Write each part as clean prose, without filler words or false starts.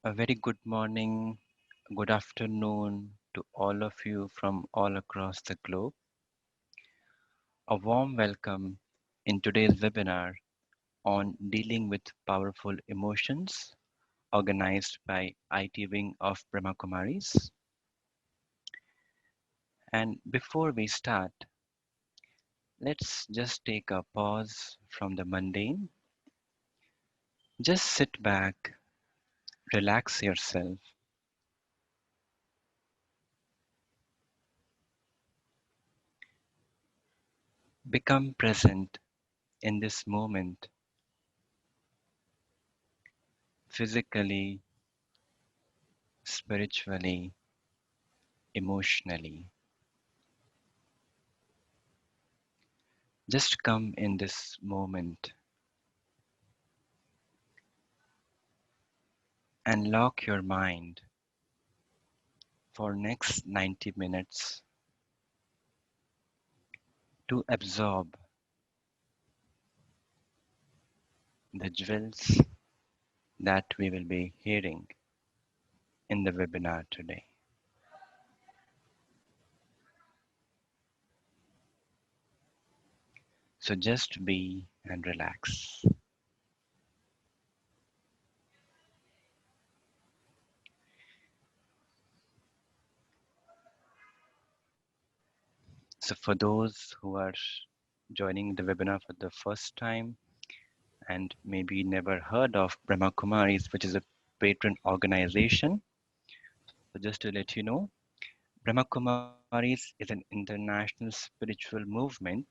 A very good morning, good afternoon to all of you from all across the globe. A warm welcome in today's webinar on dealing with powerful emotions, organized by IT wing of Brahma Kumaris. And before we start, let's just take a pause from the mundane. Just sit back, relax yourself, become present in this moment, physically, spiritually, emotionally. Just come in this moment and lock your mind for next 90 minutes to absorb the jewels that we will be hearing in the webinar today. So just be and relax. So for those who are joining the webinar for the first time and maybe never heard of Brahma Kumaris, which is a patron organization, so just to let you know, Brahma Kumaris is an international spiritual movement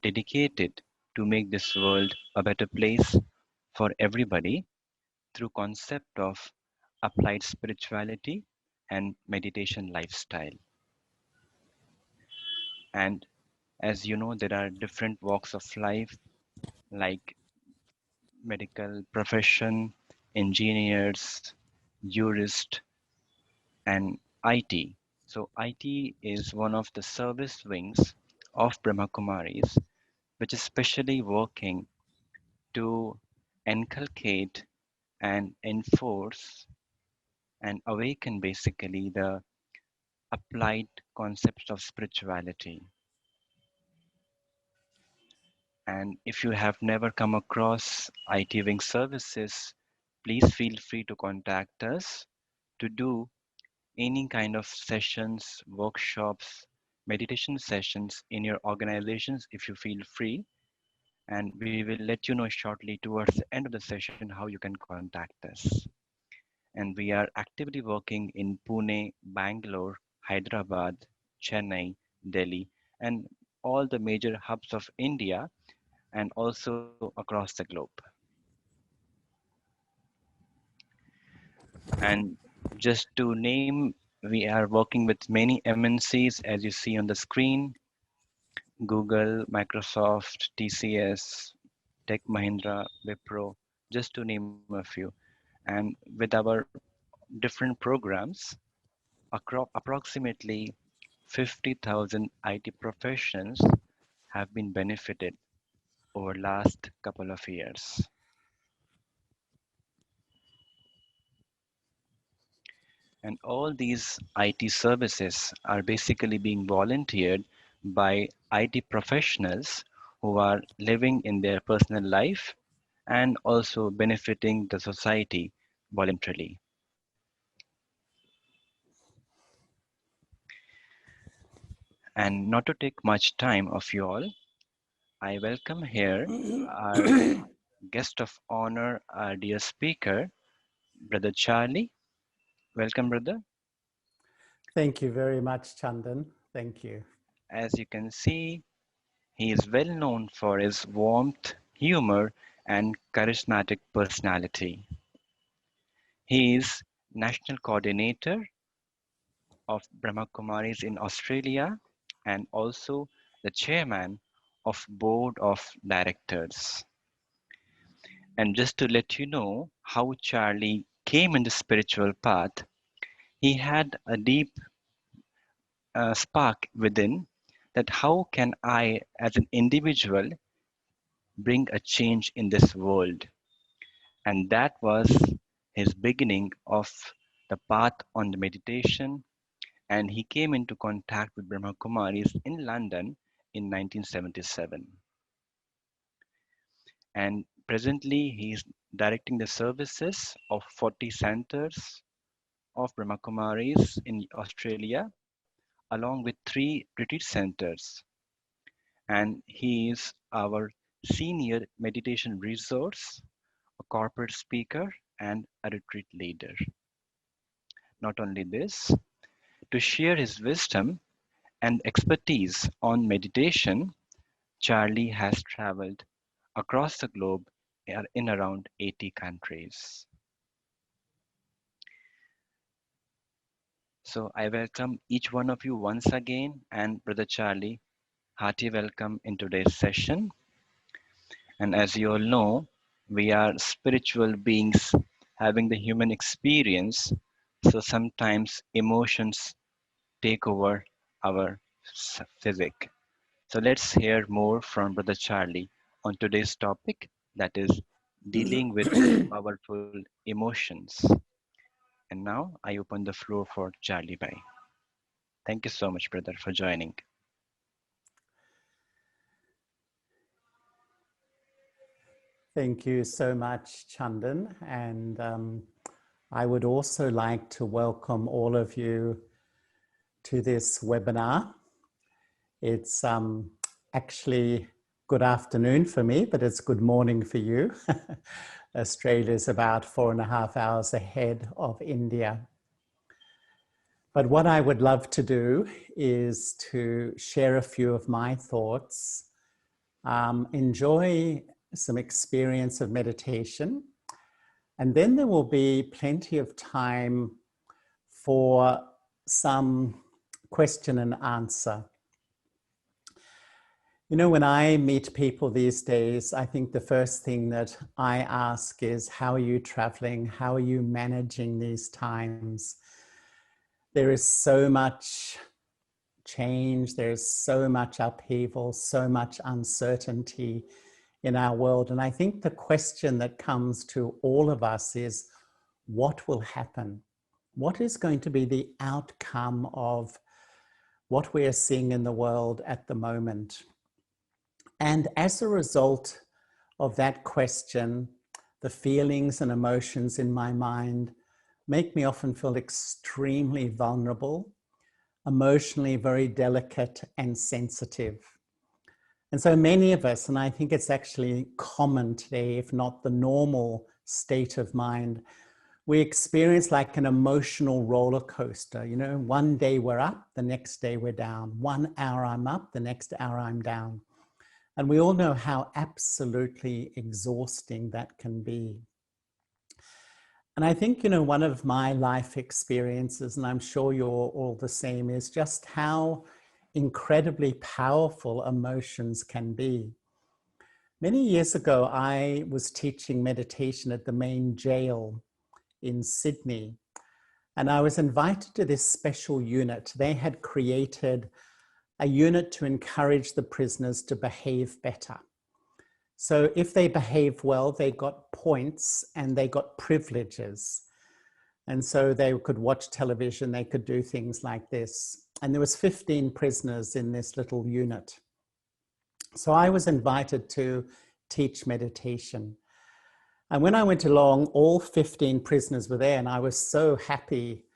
dedicated to make this world a better place for everybody through concept of applied spirituality and meditation lifestyle. And as you know, there are different walks of life like medical profession, engineers, jurist, and IT. So IT is one of the service wings of Brahma Kumaris, which is specially working to inculcate and enforce and awaken basically the applied concepts of spirituality. And if you have never come across IT Wing services, please feel free to contact us to do any kind of sessions, workshops, meditation sessions in your organizations if you feel free. And we will let you know shortly towards the end of the session how you can contact us. And we are actively working in Pune, Bangalore, Hyderabad, Chennai, Delhi, and all the major hubs of India and also across the globe. And just to name, we are working with many MNCs as you see on the screen: Google, Microsoft, TCS, Tech Mahindra, Wipro, just to name a few. And with our different programs, approximately 50,000 IT professions have been benefited over last couple of years. And all these IT services are basically being volunteered by IT professionals who are living in their personal life and also benefiting the society voluntarily. And not to take much time of you all, I welcome here our guest of honor, our dear speaker, Brother Charlie. Welcome, brother. Thank you very much, Chandan. Thank you. As you can see, he is well known for his warmth, humor, and charismatic personality. He is National Coordinator of Brahma Kumaris in Australia and also the Chairman of Board of Directors. And just to let you know how Charlie came in the spiritual path, he had a deep spark within that how can I, as an individual, bring a change in this world? And that was his beginning of the path on the meditation, and he came into contact with Brahma Kumaris in London in 1977. And presently, he is directing the services of 40 centers of Brahma Kumaris in Australia, along with 3 retreat centers. And he is our senior meditation resource, a corporate speaker, and a retreat leader. Not only this, to share his wisdom and expertise on meditation, Charlie has traveled across the globe in around 80 countries. So I welcome each one of you once again, and Brother Charlie, hearty welcome in today's session. And as you all know, we are spiritual beings having the human experience, so sometimes emotions take over our physic. So let's hear more from Brother Charlie on today's topic, that is dealing with powerful emotions. And now I open the floor for Charlie Bhai. Thank you so much, brother, for joining. Thank you so much, Chandan. And I would also like to welcome all of you to this webinar. It's actually good afternoon for me, but it's good morning for you. Australia's about 4.5 hours ahead of India. But what I would love to do is to share a few of my thoughts, enjoy some experience of meditation, and then there will be plenty of time for some question and answer. You know, when I meet people these days, I think the first thing that I ask is, how are you traveling? How are you managing these times? There is so much change, there's so much upheaval, so much uncertainty in our world. And I think the question that comes to all of us is, what will happen? What is going to be the outcome of what we are seeing in the world at the moment? And as a result of that question, the feelings and emotions in my mind make me often feel extremely vulnerable, emotionally very delicate and sensitive. And so many of us, and I think it's actually common today, if not the normal state of mind, we experience like an emotional roller coaster. You know, one day we're up, the next day we're down. 1 hour I'm up, the next hour I'm down. And we all know how absolutely exhausting that can be. And I think, you know, one of my life experiences, and I'm sure you're all the same, is just how incredibly powerful emotions can be. Many years ago, I was teaching meditation at the main jail in Sydney, and I was invited to this special unit. They had created a unit to encourage the prisoners to behave better. So if they behaved well, they got points and they got privileges. And so they could watch television, they could do things like this. And there was 15 prisoners in this little unit. So I was invited to teach meditation. And when I went along, all 15 prisoners were there, and I was so happy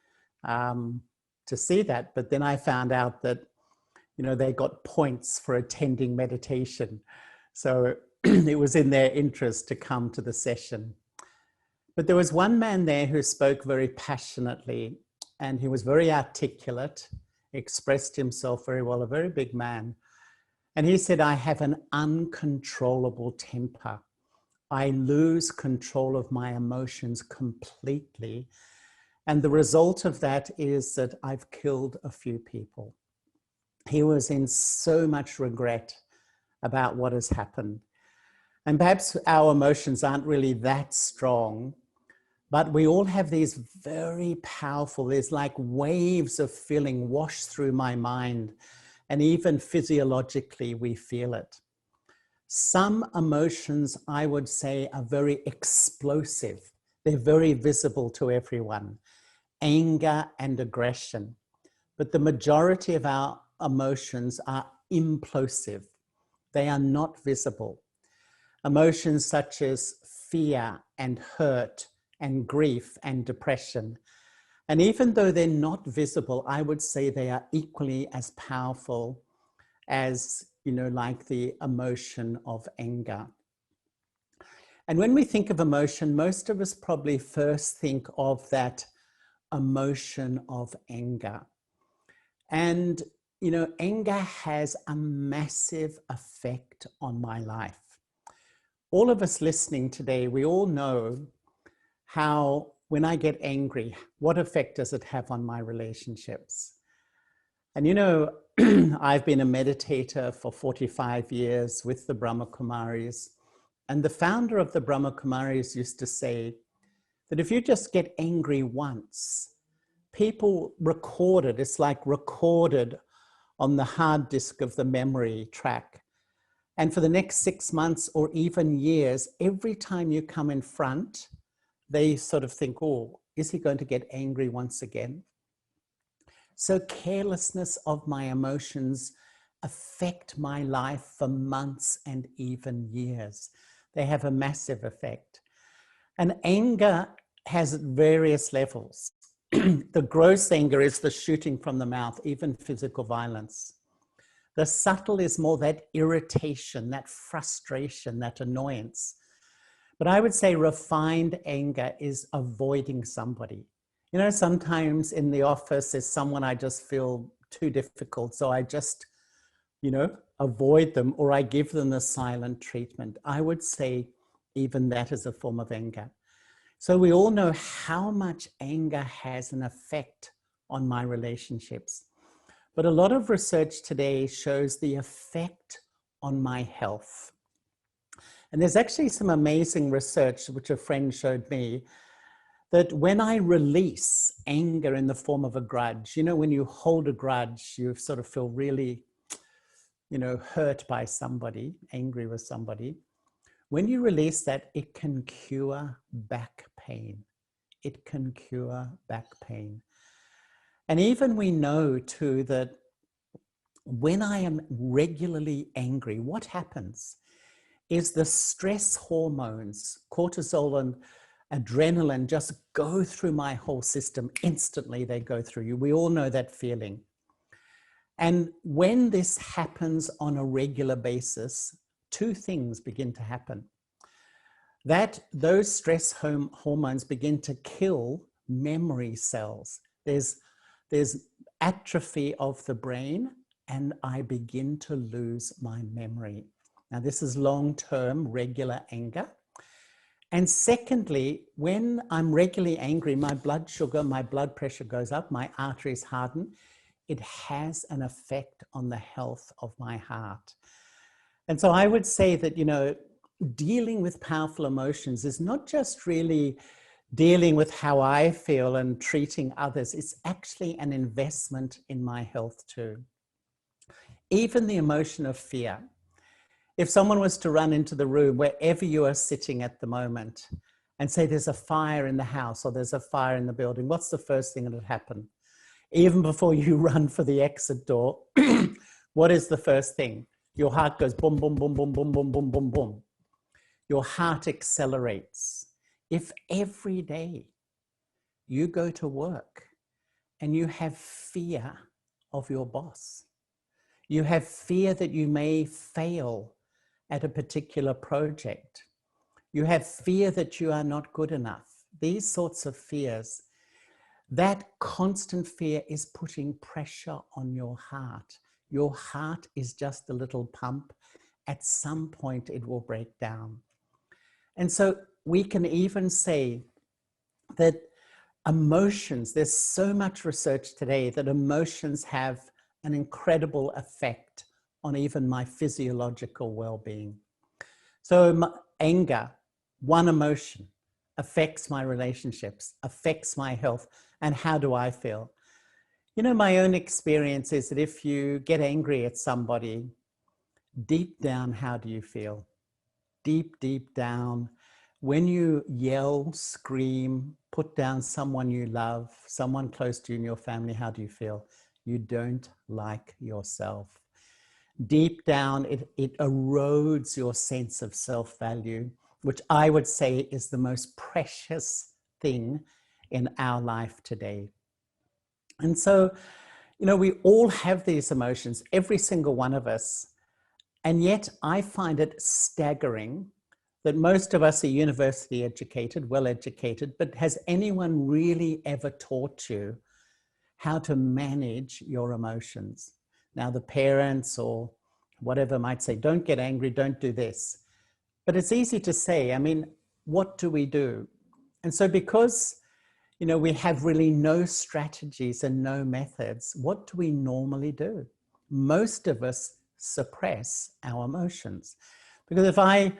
to see that. But then I found out that, you know, they got points for attending meditation. So it was in their interest to come to the session. But there was one man there who spoke very passionately, and he was very articulate, expressed himself very well, a very big man. And he said, I have an uncontrollable temper. I lose control of my emotions completely. And the result of that is that I've killed a few people. He was in so much regret about what has happened. And perhaps our emotions aren't really that strong, but we all have these very powerful, there's like waves of feeling wash through my mind, and even physiologically we feel it. Some emotions, I would say, are very explosive. They're very visible to everyone. Anger and aggression. But the majority of our emotions are implosive. They are not visible. Emotions such as fear and hurt and grief and depression. And even though they're not visible, I would say they are equally as powerful as, like the emotion of anger. And when we think of emotion, most of us probably first think of that emotion of anger. And, anger has a massive effect on my life. All of us listening today, we all know how when I get angry, what effect does it have on my relationships? And I've been a meditator for 45 years with the Brahma Kumaris. And the founder of the Brahma Kumaris used to say that if you just get angry once, people record it. It's like recorded on the hard disk of the memory track. And for the next 6 months or even years, every time you come in front, they sort of think, oh, is he going to get angry once again? So carelessness of my emotions affect my life for months and even years. They have a massive effect. And anger has various levels. The gross anger is the shooting from the mouth, even physical violence. The subtle is more that irritation, that frustration, that annoyance. But I would say refined anger is avoiding somebody. Sometimes in the office there's someone I just feel too difficult, so I just, avoid them, or I give them the silent treatment. I would say even that is a form of anger. So we all know how much anger has an effect on my relationships. But a lot of research today shows the effect on my health. And there's actually some amazing research, which a friend showed me, that when I release anger in the form of a grudge, when you hold a grudge, you sort of feel really, hurt by somebody, angry with somebody. When you release that, it can cure back pain. It can cure back pain. And even we know too that when I am regularly angry, what happens is the stress hormones, cortisol and adrenaline, just go through my whole system. Instantly, they go through you. We all know that feeling. And when this happens on a regular basis, two things begin to happen. Those stress hormones begin to kill memory cells. There's atrophy of the brain, and I begin to lose my memory. Now, this is long-term regular anger. And secondly, when I'm regularly angry, my blood sugar, my blood pressure goes up, my arteries harden. It has an effect on the health of my heart. And so I would say that, dealing with powerful emotions is not just really dealing with how I feel and treating others. It's actually an investment in my health too. Even the emotion of fear. If someone was to run into the room wherever you are sitting at the moment and say there's a fire in the house or there's a fire in the building, what's the first thing that would happen? Even before you run for the exit door, what is the first thing? Your heart goes boom, boom, boom, boom, boom, boom, boom, boom, boom. Your heart accelerates. If every day you go to work and you have fear of your boss, you have fear that you may fail at a particular project, you have fear that you are not good enough, these sorts of fears, that constant fear is putting pressure on your heart. Your heart is just a little pump. At some point, it will break down. And so we can even say that emotions, there's so much research today that emotions have an incredible effect on even my physiological well-being. So anger, one emotion, affects my relationships, affects my health, and how do I feel? My own experience is that if you get angry at somebody, deep down, how do you feel? Deep, deep down, When you yell, scream, put down someone you love, someone close to you in your family, how do you feel? You don't like yourself. Deep down, it erodes your sense of self-value, which I would say is the most precious thing in our life today. And so, we all have these emotions, every single one of us. And yet I find it staggering that most of us are university educated, well educated, but has anyone really ever taught you how to manage your emotions? Now, the parents or whatever might say, don't get angry, don't do this. But it's easy to say, I mean, what do we do? And so because, we have really no strategies and no methods, what do we normally do? Most of us suppress our emotions. Because if I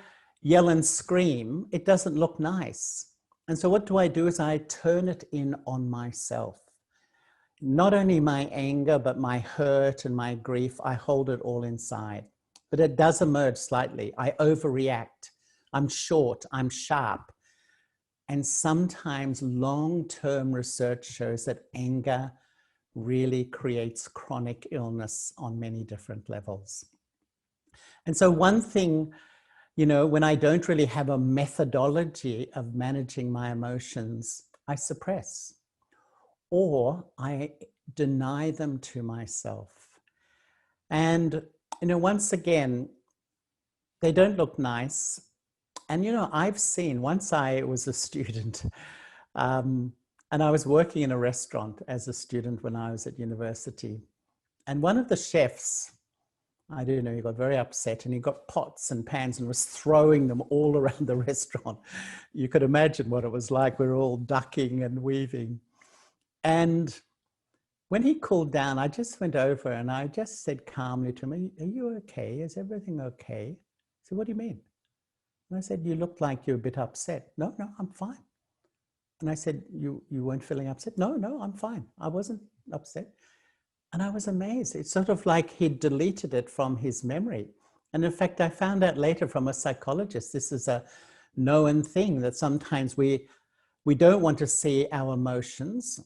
yell and scream, it doesn't look nice. And so what do? Is I turn it in on myself. Not only my anger, but my hurt and my grief, I hold it all inside. But it does emerge slightly. I overreact. I'm short, I'm sharp. And sometimes long-term research shows that anger really creates chronic illness on many different levels. And so one thing, when I don't really have a methodology of managing my emotions, I suppress or I deny them to myself. And, once again, they don't look nice. And, I've seen, once I was a student, and I was working in a restaurant as a student when I was at university. And one of the chefs, I don't know, he got very upset and he got pots and pans and was throwing them all around the restaurant. You could imagine what it was like. We were all ducking and weaving. And when he cooled down, I just went over and I just said calmly to him, are you okay? Is everything okay? He said, what do you mean? And I said, you look like you're a bit upset. No, I'm fine. And I said, you weren't feeling upset? No, I'm fine. I wasn't upset. And I was amazed. It's sort of like he'd deleted it from his memory. And in fact, I found out later from a psychologist, this is a known thing that sometimes we don't want to see our emotions.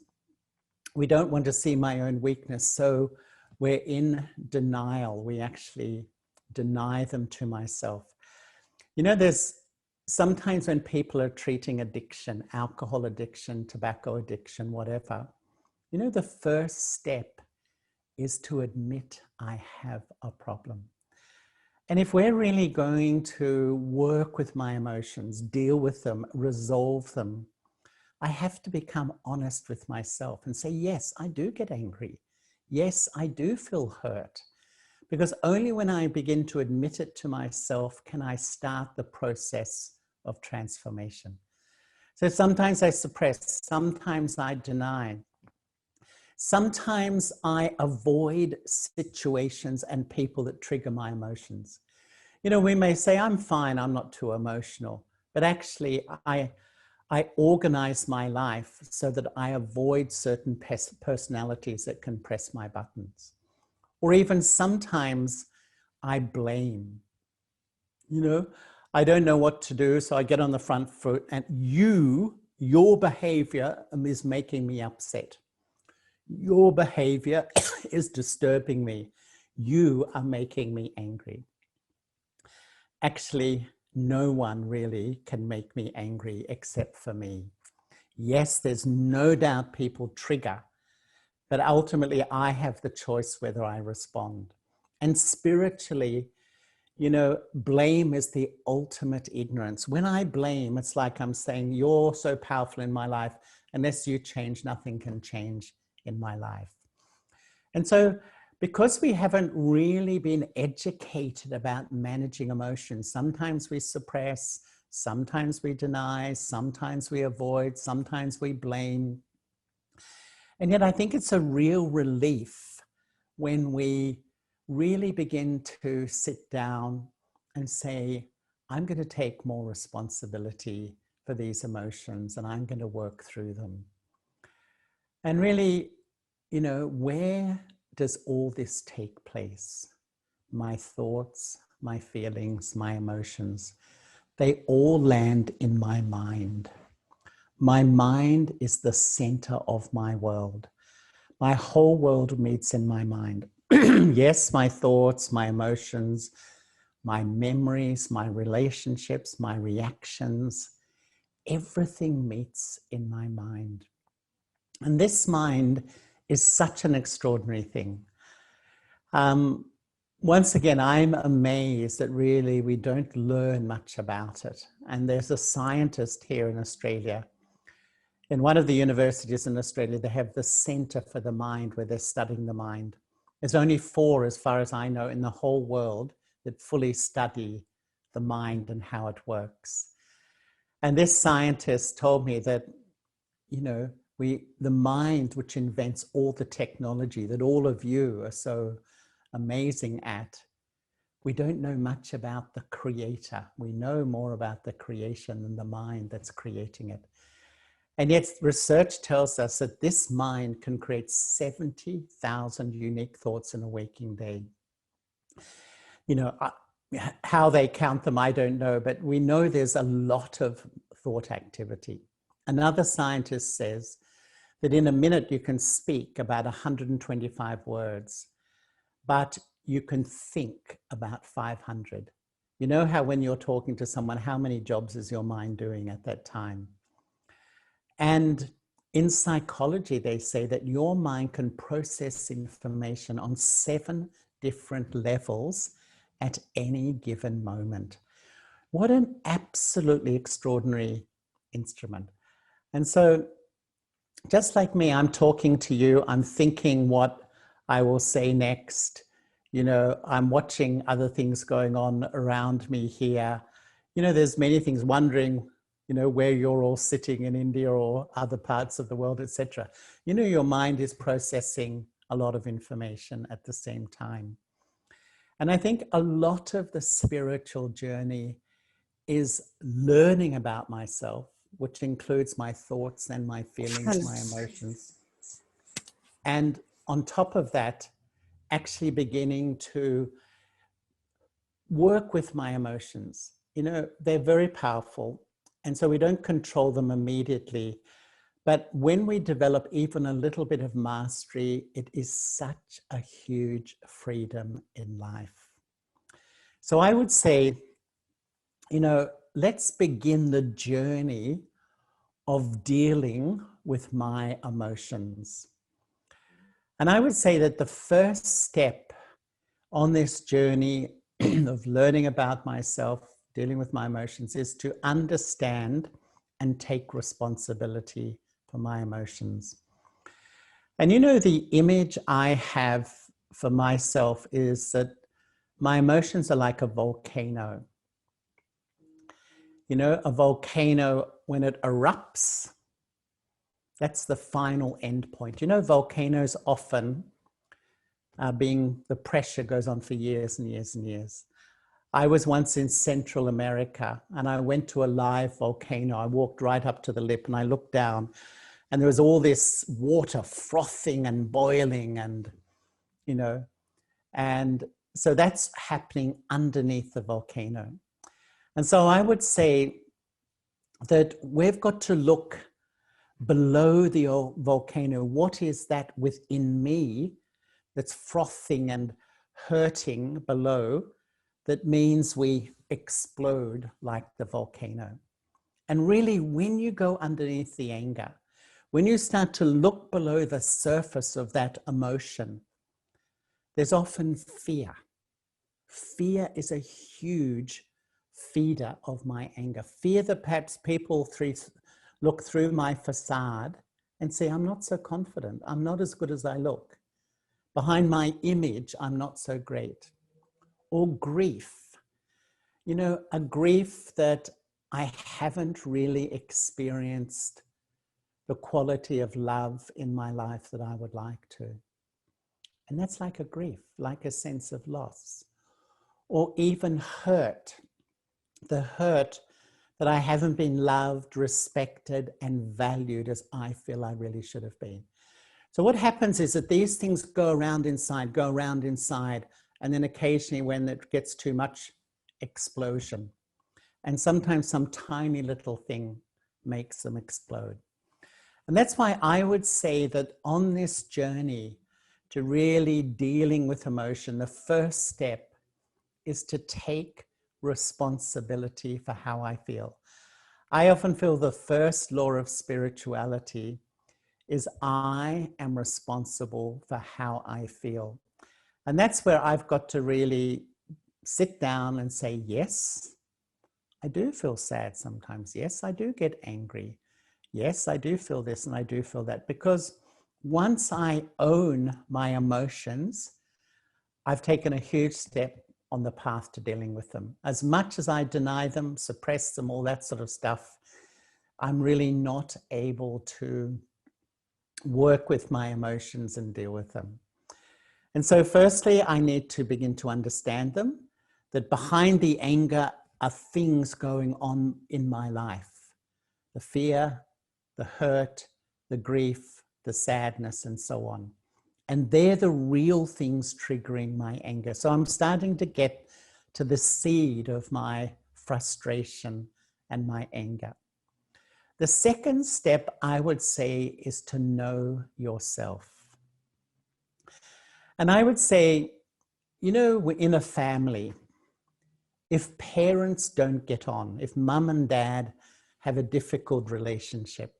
We don't want to see my own weakness. So we're in denial. We actually deny them to myself. There's sometimes when people are treating addiction, alcohol addiction, tobacco addiction, whatever, the first step is to admit I have a problem. And if we're really going to work with my emotions, deal with them, resolve them, I have to become honest with myself and say, yes, I do get angry. Yes, I do feel hurt. Because only when I begin to admit it to myself can I start the process of transformation. So sometimes I suppress, sometimes I deny. Sometimes I avoid situations and people that trigger my emotions. We may say, I'm fine, I'm not too emotional. But actually, I organize my life so that I avoid certain personalities that can press my buttons. Or even sometimes I blame. I don't know what to do, so I get on the front foot and your behavior is making me upset. Your behavior is disturbing me. You are making me angry. Actually, no one really can make me angry except for me. Yes, there's no doubt people trigger, but ultimately I have the choice whether I respond. And spiritually, blame is the ultimate ignorance. When I blame, it's like I'm saying, you're so powerful in my life. Unless you change, nothing can change in my life. And so because we haven't really been educated about managing emotions, sometimes we suppress, sometimes we deny, sometimes we avoid, sometimes we blame. And yet I think it's a real relief when we really begin to sit down and say, I'm going to take more responsibility for these emotions and I'm going to work through them. And really, where does all this take place? My thoughts, my feelings, my emotions. they all land in my mind. My mind is the center of my world. My whole world meets in my mind. Yes, my thoughts, my emotions, my memories, my relationships, my reactions, everything meets in my mind. And this mind is such an extraordinary thing. Once again, I'm amazed that really we don't learn much about it. And there's a scientist here in Australia. In one of the universities in Australia, they have the Center for the Mind where they're studying the mind. There's only 4, as far as I know, in the whole world that fully study the mind and how it works. And this scientist told me that, the mind, which invents all the technology that all of you are so amazing at, we don't know much about the creator. We know more about the creation than the mind that's creating it. And yet research tells us that this mind can create 70,000 unique thoughts in a waking day. How they count them, I don't know, but we know there's a lot of thought activity. Another scientist says that in a minute you can speak about 125 words, but you can think about 500. You know how when you're talking to someone, how many jobs is your mind doing at that time? And in psychology, they say that your mind can process information on 7 different levels at any given moment. What an absolutely extraordinary instrument. And so, just like me, I'm talking to you, I'm thinking what I will say next. I'm watching other things going on around me here. There's many things, wondering, where you're all sitting in India or other parts of the world, etc. Your mind is processing a lot of information at the same time. And I think a lot of the spiritual journey is learning about myself, which includes my thoughts and my feelings, my emotions. And on top of that, actually beginning to work with my emotions. They're very powerful. And so we don't control them immediately. But when we develop even a little bit of mastery, it is such a huge freedom in life. So I would say, let's begin the journey of dealing with my emotions. And I would say that the first step on this journey of learning about myself, dealing with my emotions, is to understand and take responsibility for my emotions. And the image I have for myself is that my emotions are like a volcano. A volcano, when it erupts, that's the final end point. Volcanoes often the pressure goes on for years and years and years. I was once in Central America and I went to a live volcano. I walked right up to the lip and I looked down and there was all this water frothing and boiling and so that's happening underneath the volcano. And so I would say that we've got to look below the volcano. What is that within me that's frothing and hurting below that means we explode like the volcano? And really, when you go underneath the anger, when you start to look below the surface of that emotion, there's often fear. Fear is a huge feeder of my anger. Fear that perhaps people look through my facade and say, I'm not so confident. I'm not as good as I look. Behind my image, I'm not so great. Or grief. A grief that I haven't really experienced the quality of love in my life that I would like to. And that's like a grief, like a sense of loss. Or even hurt. The hurt that I haven't been loved, respected, and valued as I feel I really should have been. So what happens is that these things go around inside, and then occasionally when it gets too much, explosion. And sometimes some tiny little thing makes them explode. And that's why I would say that on this journey to really dealing with emotion, the first step is to take responsibility for how I feel. I often feel the first law of spirituality is I am responsible for how I feel. And that's where I've got to really sit down and say, yes, I do feel sad sometimes. Yes, I do get angry. Yes, I do feel this and I do feel that. Because once I own my emotions, I've taken a huge step on the path to dealing with them. As much as I deny them, suppress them, all that sort of stuff, I'm really not able to work with my emotions and deal with them. And so firstly, I need to begin to understand them, that behind the anger are things going on in my life. The fear, the hurt, the grief, the sadness, and so on. And they're the real things triggering my anger. So I'm starting to get to the seed of my frustration and my anger. The second step, I would say, is to know yourself. And I would say, you know, in a family, if parents don't get on, if mum and dad have a difficult relationship,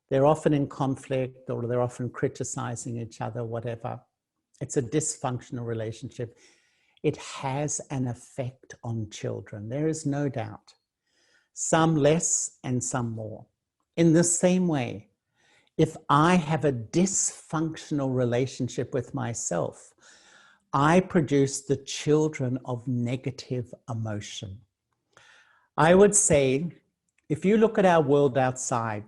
they're often in conflict or they're often criticizing each other, whatever. It's a dysfunctional relationship. It has an effect on children. There is no doubt. Some less and some more. In the same way, if I have a dysfunctional relationship with myself, I produce the children of negative emotion. I would say, if you look at our world outside,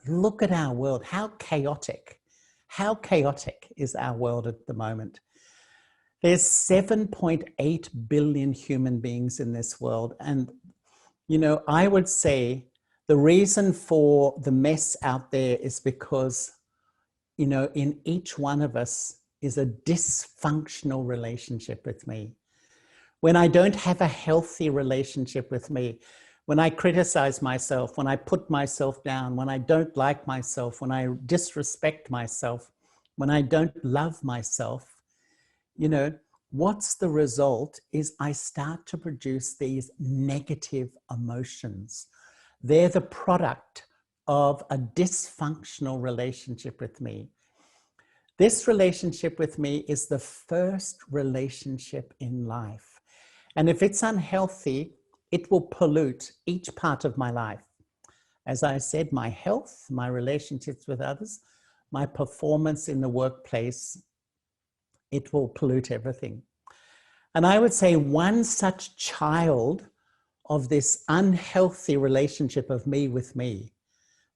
look at our world. How chaotic is our world at the moment? There's 7.8 billion human beings in this world. And, you know, I would say the reason for the mess out there is because, you know, in each one of us is a dysfunctional relationship with me. When I don't have a healthy relationship with me, when I criticize myself, when I put myself down, when I don't like myself, when I disrespect myself, when I don't love myself, you know, what's the result is I start to produce these negative emotions. They're the product of a dysfunctional relationship with me. This relationship with me is the first relationship in life. And if it's unhealthy, it will pollute each part of my life. As I said, my health, my relationships with others, my performance in the workplace, it will pollute everything. And I would say one such child of this unhealthy relationship of me with me,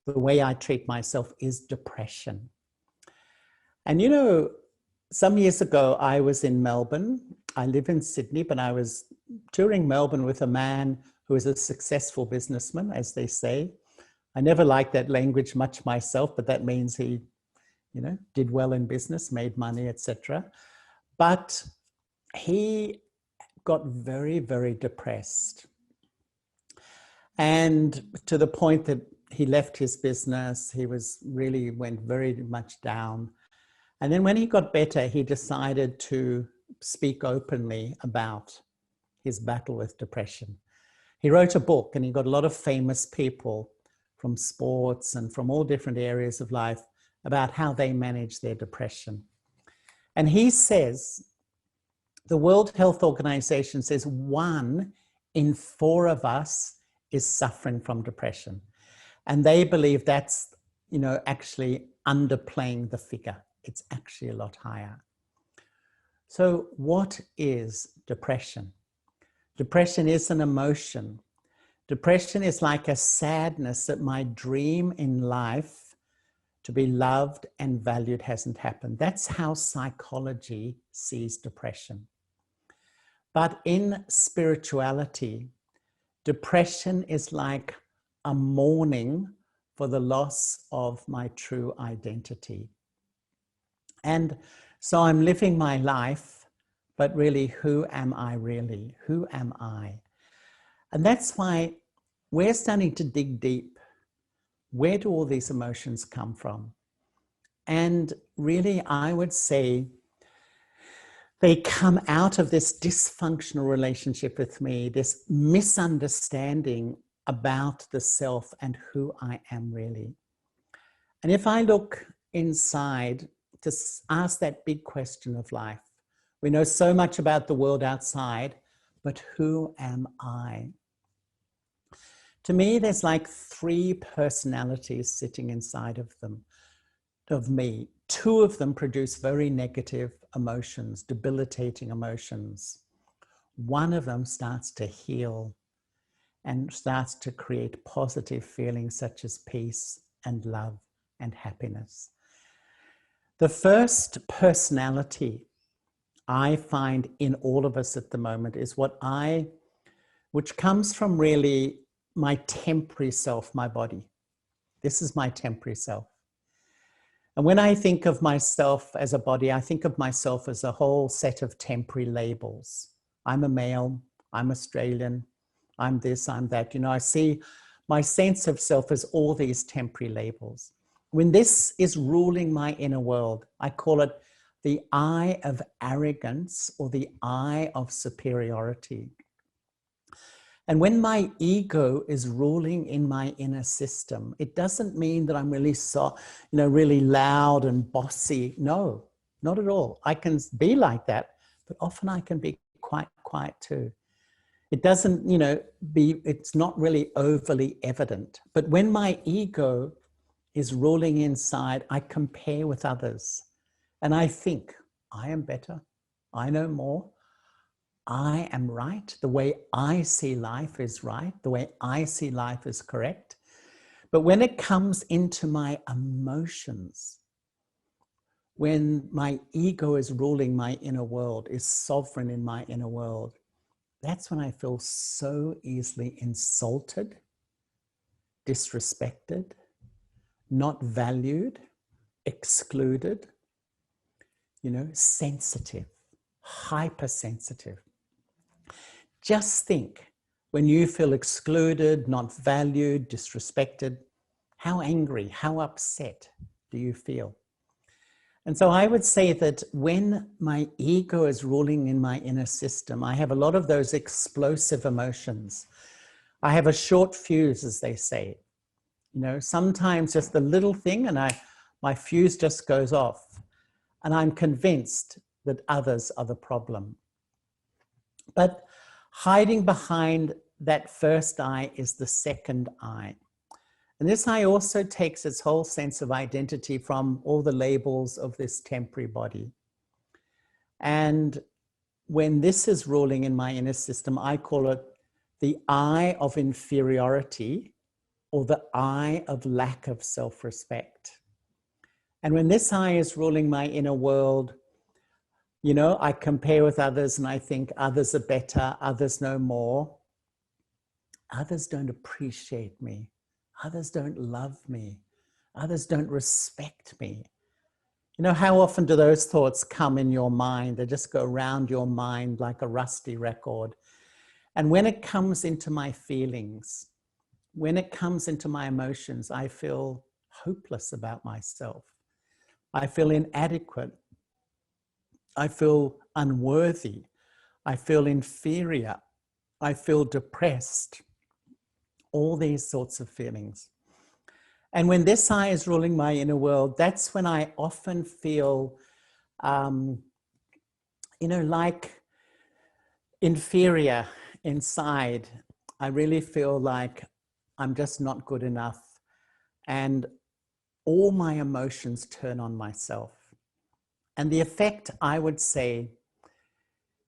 the way I treat myself, is depression. And you know, some years ago, I was in Melbourne. I live in Sydney, but I was touring Melbourne with a man who is a successful businessman, as they say. I never liked that language much myself, but that means he, you know, did well in business, made money, etc. But he got very, very depressed. And to the point that he left his business, he was really went very much down. And then when he got better, he decided to speak openly about his battle with depression. He wrote a book and he got a lot of famous people from sports and from all different areas of life about how they manage their depression. And he says, the World Health Organization says 1 in 4 of us is suffering from depression. And they believe that's, you know, actually underplaying the figure. It's actually a lot higher. So what is depression? Depression is an emotion. Depression is like a sadness that my dream in life to be loved and valued hasn't happened. That's how psychology sees depression. But in spirituality, depression is like a mourning for the loss of my true identity. And so I'm living my life, but really, who am I really? Who am I? And that's why we're starting to dig deep. Where do all these emotions come from? And really, I would say they come out of this dysfunctional relationship with me, this misunderstanding about the self and who I am really. And if I look inside to ask that big question of life, we know so much about the world outside, but who am I? To me, there's like 3 personalities sitting inside of me. 2 of them produce very negative emotions, debilitating emotions. 1 of them starts to heal and starts to create positive feelings such as peace and love and happiness. The first personality I find in all of us at the moment is which comes from really my temporary self, my body. This is my temporary self. And when I think of myself as a body, I think of myself as a whole set of temporary labels. I'm a male, I'm Australian, I'm this, I'm that. You know, I see my sense of self as all these temporary labels. When this is ruling my inner world, I call it the eye of arrogance or the eye of superiority. And when my ego is ruling in my inner system, it doesn't mean that I'm really really loud and bossy. No, not at all. I can be like that, but often I can be quite quiet too. It doesn't, it's not really overly evident. But when my ego is ruling inside, I compare with others and I think I am better. I know more. I am right. The way I see life is right. The way I see life is correct. But when it comes into my emotions, when my ego is ruling my inner world, is sovereign in my inner world, that's when I feel so easily insulted, disrespected, not valued, excluded, sensitive, hypersensitive. Just think, when you feel excluded, not valued, disrespected, how angry, how upset do you feel? And so I would say that when my ego is ruling in my inner system, I have a lot of those explosive emotions. I have a short fuse, as they say. Sometimes just a little thing and my fuse just goes off. And I'm convinced that others are the problem. But hiding behind that first eye is the second eye. And this eye also takes its whole sense of identity from all the labels of this temporary body. And when this is ruling in my inner system, I call it the eye of inferiority or the eye of lack of self-respect. And when this eye is ruling my inner world, I compare with others and I think others are better, others know more. Others don't appreciate me. Others don't love me. Others don't respect me. How often do those thoughts come in your mind? They just go around your mind like a rusty record. And when it comes into my feelings, when it comes into my emotions, I feel hopeless about myself. I feel inadequate. I feel unworthy. I feel inferior. I feel depressed. All these sorts of feelings. And when this eye is ruling my inner world, that's when I often feel, like inferior inside. I really feel like I'm just not good enough. And all my emotions turn on myself. And the effect, I would say,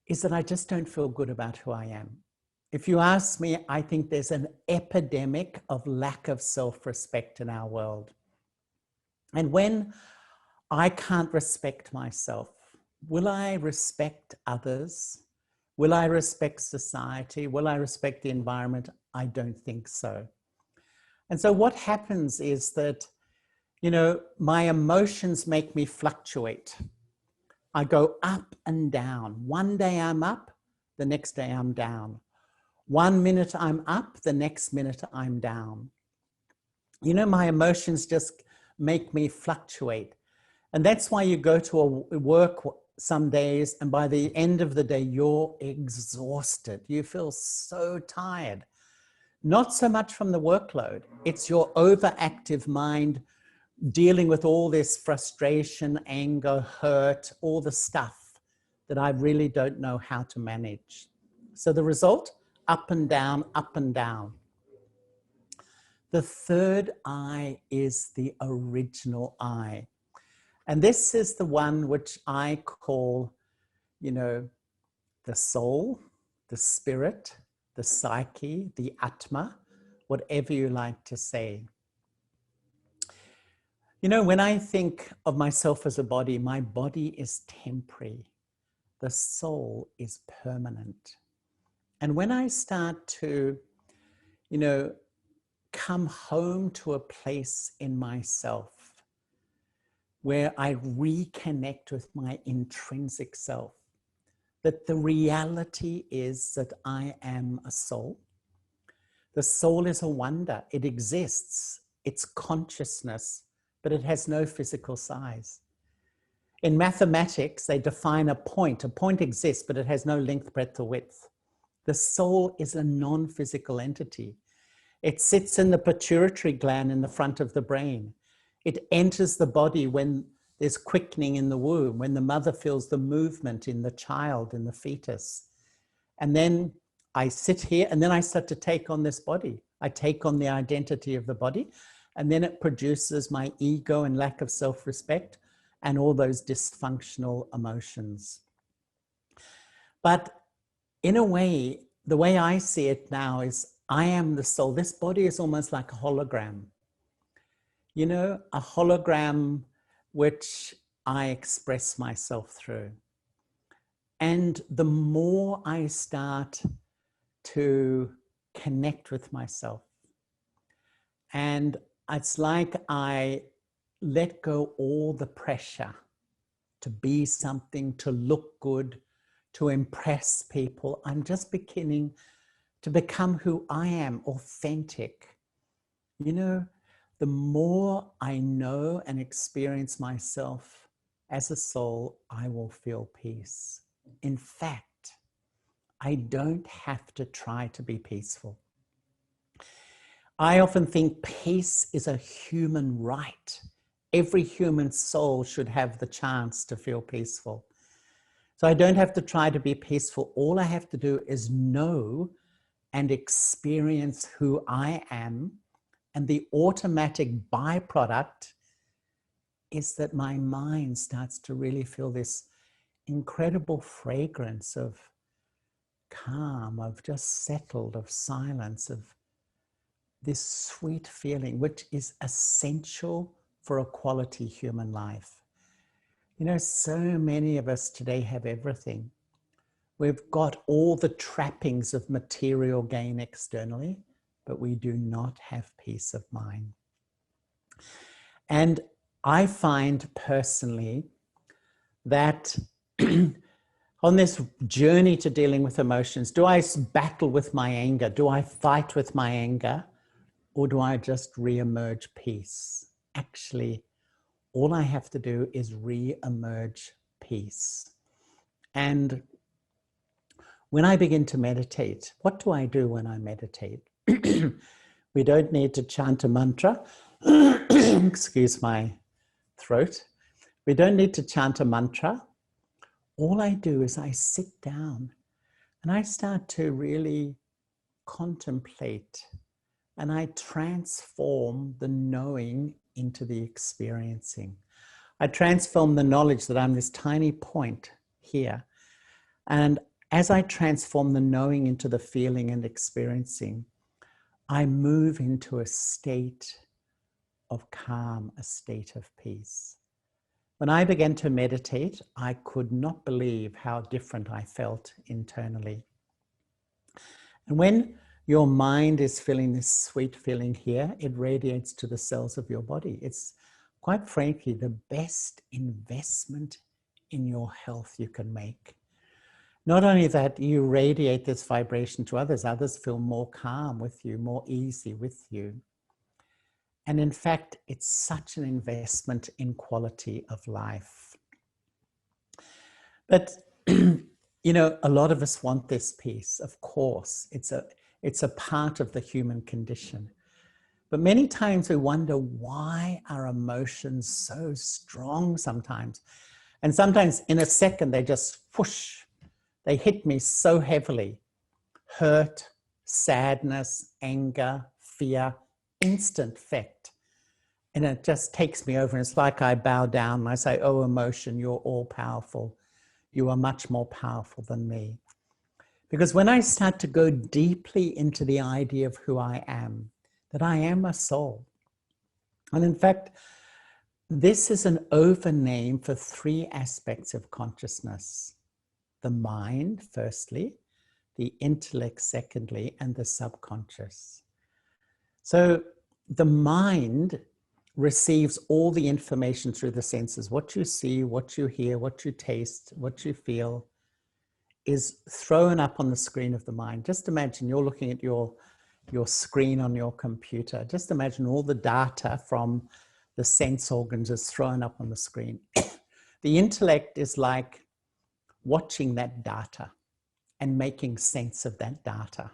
is that I just don't feel good about who I am. If you ask me, I think there's an epidemic of lack of self-respect in our world. And when I can't respect myself, will I respect others? Will I respect society? Will I respect the environment? I don't think so. And so what happens is that, my emotions make me fluctuate. I go up and down. One day I'm up, the next day I'm down. 1 minute I'm up, the next minute I'm down. You know, my emotions just make me fluctuate. And that's why you go to a work some days, and by the end of the day, you're exhausted. You feel so tired. Not so much from the workload. It's your overactive mind dealing with all this frustration, anger, hurt, all the stuff that I really don't know how to manage. So the result, up and down, up and down. The third eye is the original eye. And this is the one which I call, you know, the soul, the spirit, the psyche, the atma, whatever you like to say. You know, when I think of myself as a body, my body is temporary. The soul is permanent. And when I start to, you know, come home to a place in myself where I reconnect with my intrinsic self, that the reality is that I am a soul. The soul is a wonder. It exists. It's consciousness, but it has no physical size. In mathematics, they define a point. A point exists, but it has no length, breadth, or width. The soul is a non-physical entity. It sits in the pituitary gland in the front of the brain. It enters the body when there's quickening in the womb, when the mother feels the movement in the child, in the fetus. And then I sit here, and then I start to take on this body. I take on the identity of the body, and then it produces my ego and lack of self-respect and all those dysfunctional emotions. But in a way, the way I see it now is I am the soul. This body is almost like a hologram. You know, a hologram which I express myself through. And the more I start to connect with myself, and it's like I let go all the pressure to be something, to look good, to impress people. I'm just beginning to become who I am, authentic. You know, the more I know and experience myself as a soul, I will feel peace. In fact, I don't have to try to be peaceful. I often think peace is a human right. Every human soul should have the chance to feel peaceful. So I don't have to try to be peaceful. All I have to do is know and experience who I am. And the automatic byproduct is that my mind starts to really feel this incredible fragrance of calm, of just settled, of silence, of this sweet feeling, which is essential for a quality human life. You know, so many of us today have everything. We've got all the trappings of material gain externally, but we do not have peace of mind. And I find personally that on this journey to dealing with emotions, do I battle with my anger? Do I fight with my anger? Or do I just re-emerge peace? Actually, all I have to do is re-emerge peace. And when I begin to meditate, what do I do when I meditate? We don't need to chant a mantra. Excuse my throat. We don't need to chant a mantra. All I do is I sit down and I start to really contemplate, and I transform the knowing into the experiencing. I transform the knowledge that I'm this tiny point here. And as I transform the knowing into the feeling and experiencing, I move into a state of calm, a state of peace. When I began to meditate, I could not believe how different I felt internally. And when your mind is feeling this sweet feeling here, it radiates to the cells of your body. It's quite frankly the best investment in your health you can make. Not only that, you radiate this vibration to others. Others feel more calm with you, more easy with you. And in fact, it's such an investment in quality of life. But, you know, a lot of us want this peace. Of course, it's a part of the human condition. But many times we wonder why our emotions so strong sometimes. And sometimes in a second, they just whoosh, they hit me so heavily. Hurt, sadness, anger, fear, instant effect. And it just takes me over. And it's like I bow down and I say, oh, emotion, you're all powerful. You are much more powerful than me. Because when I start to go deeply into the idea of who I am, that I am a soul. And in fact, this is an overname for three aspects of consciousness. The mind, firstly, the intellect, secondly, and the subconscious. So the mind receives all the information through the senses. What you see, what you hear, what you taste, what you feel is thrown up on the screen of the mind. Just imagine you're looking at your screen on your computer. Just imagine all the data from the sense organs is thrown up on the screen. The intellect is like watching that data and making sense of that data.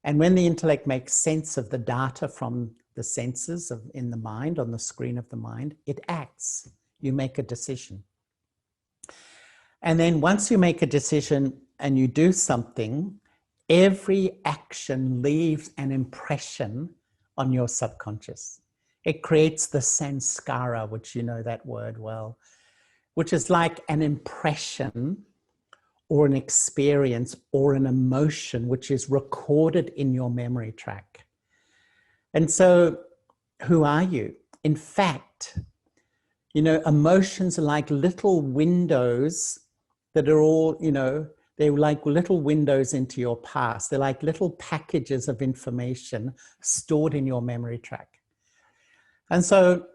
And when the intellect makes sense of the data from the senses in the mind, on the screen of the mind, it acts. You make a decision. And then once you make a decision and you do something, every action leaves an impression on your subconscious. It creates the sanskara, which you know that word well, which is like an impression or an experience or an emotion which is recorded in your memory track. And so, who are you? In fact, you know, emotions are like little windows that are all, you know, they're like little windows into your past. They're like little packages of information stored in your memory track. And so,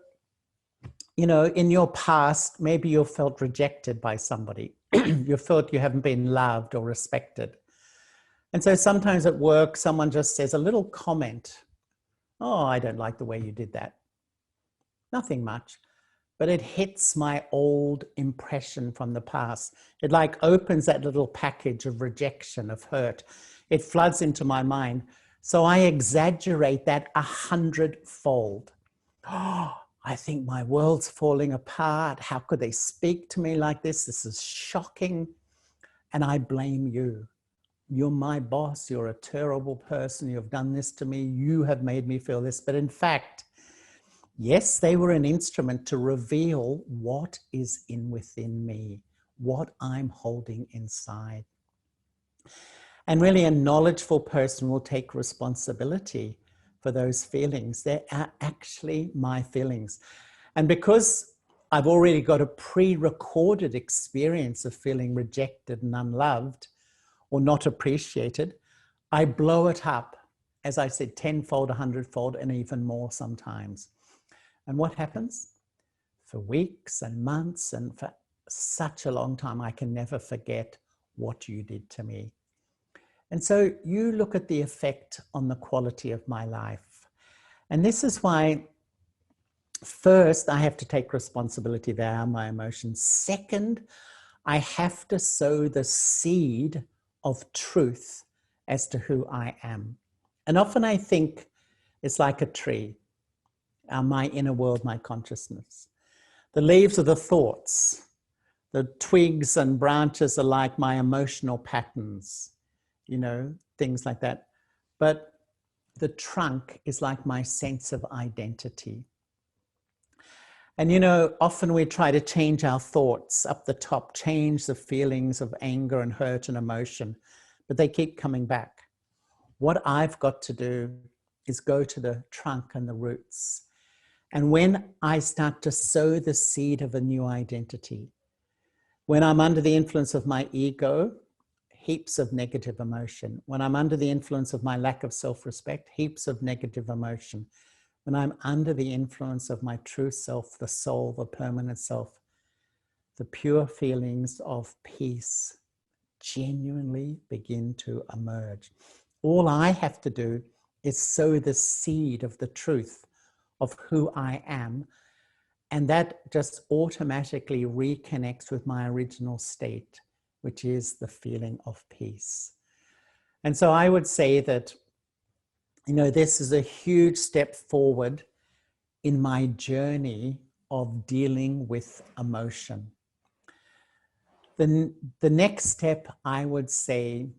you know, in your past, maybe you felt rejected by somebody. You felt you haven't been loved or respected. And so sometimes at work, someone just says a little comment. Oh, I don't like the way you did that. Nothing much, but it hits my old impression from the past. It like opens that little package of rejection, of hurt. It floods into my mind. So I exaggerate that 100-fold. Oh, I think my world's falling apart. How could they speak to me like this? This is shocking. And I blame you. You're my boss. You're a terrible person. You've done this to me. You have made me feel this. But in fact, yes, they were an instrument to reveal what is within me, what I'm holding inside. And really a knowledgeable person will take responsibility for those feelings. They are actually my feelings. And because I've already got a pre-recorded experience of feeling rejected and unloved or not appreciated, I blow it up, as I said, 10-fold, 100-fold, and even more sometimes. And what happens? For weeks and months and for such a long time, I can never forget what you did to me. And so you look at the effect on the quality of my life. And this is why, first, I have to take responsibility. They are my emotions. Second, I have to sow the seed of truth as to who I am. And often I think it's like a tree, my inner world, my consciousness. The leaves are the thoughts. The twigs and branches are like my emotional patterns, you know, things like that. But the trunk is like my sense of identity. And, you know, often we try to change our thoughts up the top, change the feelings of anger and hurt and emotion, but they keep coming back. What I've got to do is go to the trunk and the roots. And when I start to sow the seed of a new identity, when I'm under the influence of my ego, heaps of negative emotion. When I'm under the influence of my lack of self-respect, heaps of negative emotion. When I'm under the influence of my true self, the soul, the permanent self, the pure feelings of peace, genuinely begin to emerge. All I have to do is sow the seed of the truth of who I am, and that just automatically reconnects with my original state, which is the feeling of peace. And so I would say that, this is a huge step forward in my journey of dealing with emotion. The next step, I would say,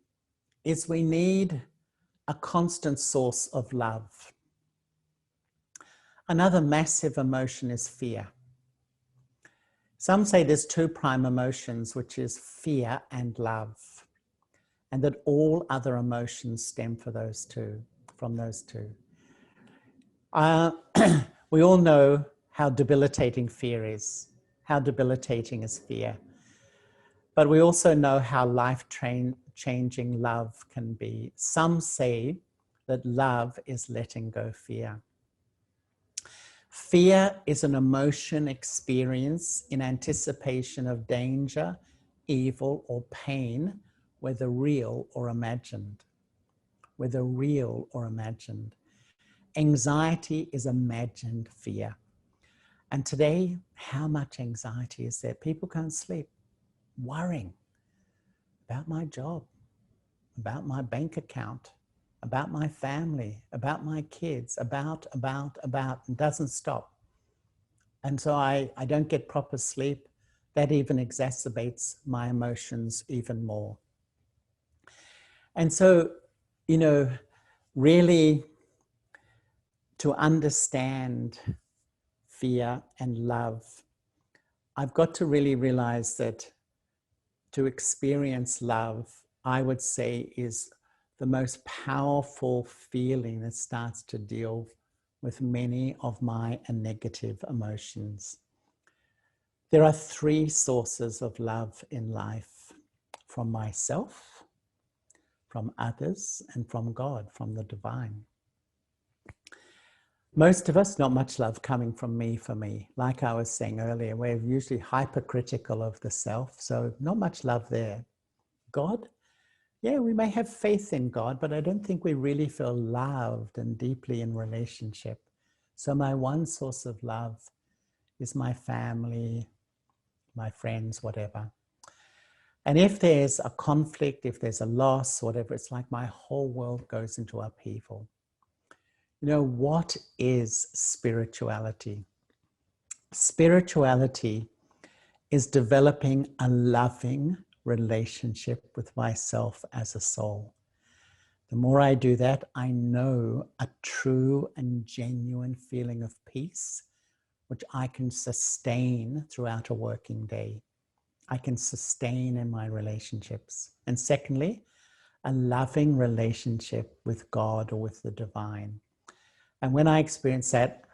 is we need a constant source of love. Another massive emotion is fear. Some say there's two prime emotions, which is fear and love, and that all other emotions stem from those two. We all know how debilitating fear is, how debilitating is fear. But we also know how life-changing love can be. Some say that love is letting go fear. Fear is an emotion experience in anticipation of danger, evil, or pain, whether real or imagined. Whether real or imagined. Anxiety is imagined fear. And today, how much anxiety is there? People can't sleep, worrying about my job, about my bank account, about my family, about my kids, about, and doesn't stop. And so I don't get proper sleep. That even exacerbates my emotions even more. And so, really to understand fear and love, I've got to really realize that to experience love, I would say, is the most powerful feeling that starts to deal with many of my negative emotions. There are three sources of love in life: from myself, from others, and from God, from the divine. Most of us, not much love coming from me for me. Like I was saying earlier, we're usually hypercritical of the self, so not much love there. God, yeah, we may have faith in God, but I don't think we really feel loved and deeply in relationship. So my one source of love is my family, my friends, whatever. And if there's a conflict, if there's a loss, whatever, it's like my whole world goes into upheaval. What is spirituality? Spirituality is developing a loving relationship with myself as a soul. The more I do that, I know a true and genuine feeling of peace, which I can sustain throughout a working day. I can sustain in my relationships. And secondly, a loving relationship with God or with the divine. And when I experience that,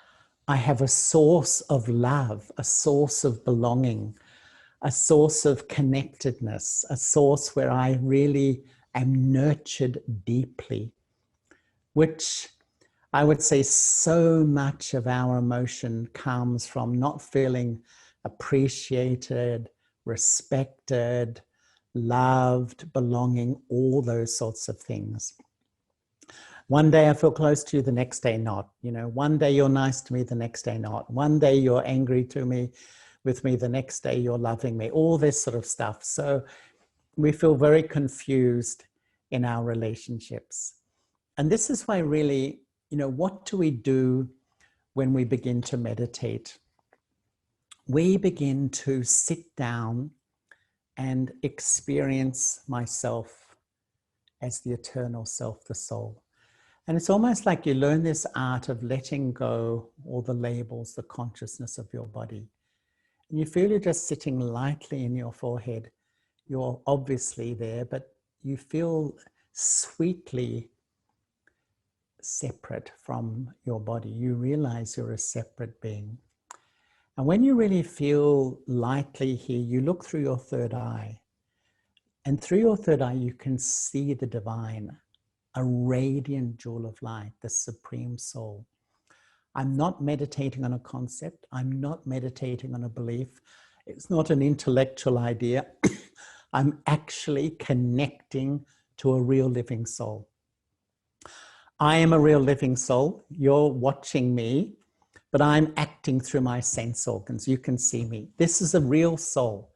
I have a source of love, a source of belonging, a source of connectedness, a source where I really am nurtured deeply, which I would say so much of our emotion comes from not feeling appreciated, respected, loved, belonging, all those sorts of things. One day I feel close to you, the next day not. One day you're nice to me, the next day not. One day you're angry with me, the next day you're loving me. All this sort of stuff. So we feel very confused in our relationships. And this is why really, what do we do when we begin to meditate? We begin to sit down and experience myself as the eternal self, the soul. And it's almost like you learn this art of letting go all the labels, the consciousness of your body. And you feel you're just sitting lightly in your forehead. You're obviously there, but you feel sweetly separate from your body. You realize you're a separate being. And when you really feel lightly here, you look through your third eye. And through your third eye, you can see the divine, a radiant jewel of light, the supreme soul. I'm not meditating on a concept. I'm not meditating on a belief. It's not an intellectual idea. I'm actually connecting to a real living soul. I am a real living soul. You're watching me, but I'm acting through my sense organs. You can see me. This is a real soul,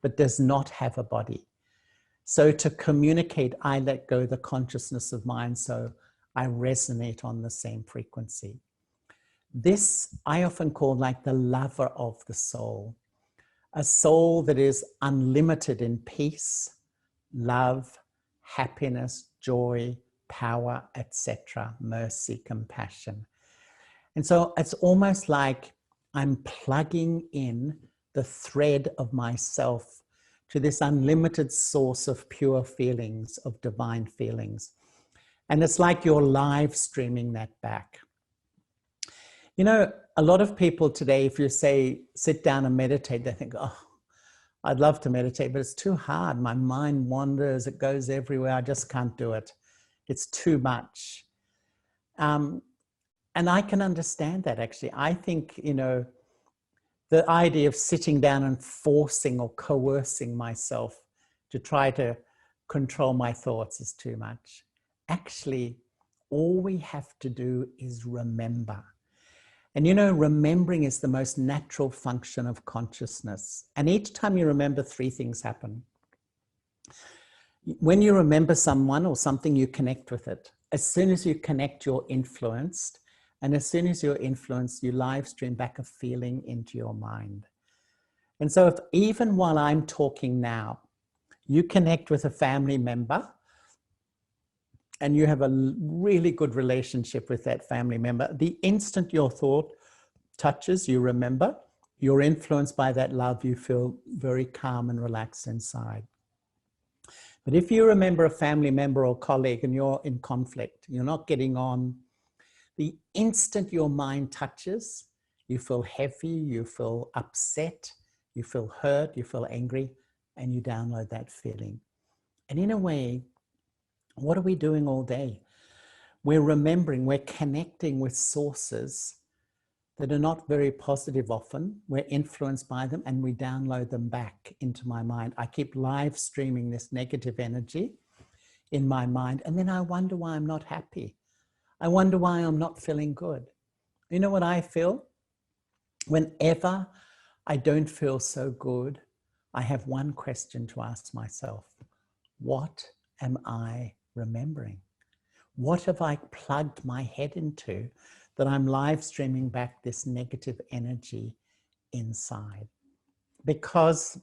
but does not have a body. So to communicate, I let go the consciousness of mind, so I resonate on the same frequency. This I often call like the lover of the soul, a soul that is unlimited in peace, love, happiness, joy, power, etc., mercy, compassion. And so it's almost like I'm plugging in the thread of myself to this unlimited source of pure feelings, of divine feelings. And it's like you're live streaming that back. You know, a lot of people today, if you say, sit down and meditate, they think, oh, I'd love to meditate, but it's too hard. My mind wanders, it goes everywhere. I just can't do it. It's too much. And I can understand that, actually. I think, you know, the idea of sitting down and forcing or coercing myself to try to control my thoughts is too much. Actually, all we have to do is remember. And you know, remembering is the most natural function of consciousness. And each time you remember, three things happen. When you remember someone or something, you connect with it. As soon as you connect, you're influenced. And as soon as you're influenced, you live stream back a feeling into your mind. And so if even while I'm talking now, you connect with a family member and you have a really good relationship with that family member, the instant your thought touches, you remember, you're influenced by that love, you feel very calm and relaxed inside. But if you remember a family member or colleague and you're in conflict, you're not getting on, the instant your mind touches, you feel heavy, you feel upset, you feel hurt, you feel angry, and you download that feeling. And in a way, what are we doing all day? We're remembering, we're connecting with sources that are not very positive often. We're influenced by them and we download them back into my mind. I keep live streaming this negative energy in my mind, and then I wonder why I'm not happy. I wonder why I'm not feeling good. You know what I feel? Whenever I don't feel so good, I have one question to ask myself. What am I remembering? What have I plugged my head into that I'm live streaming back this negative energy inside? Because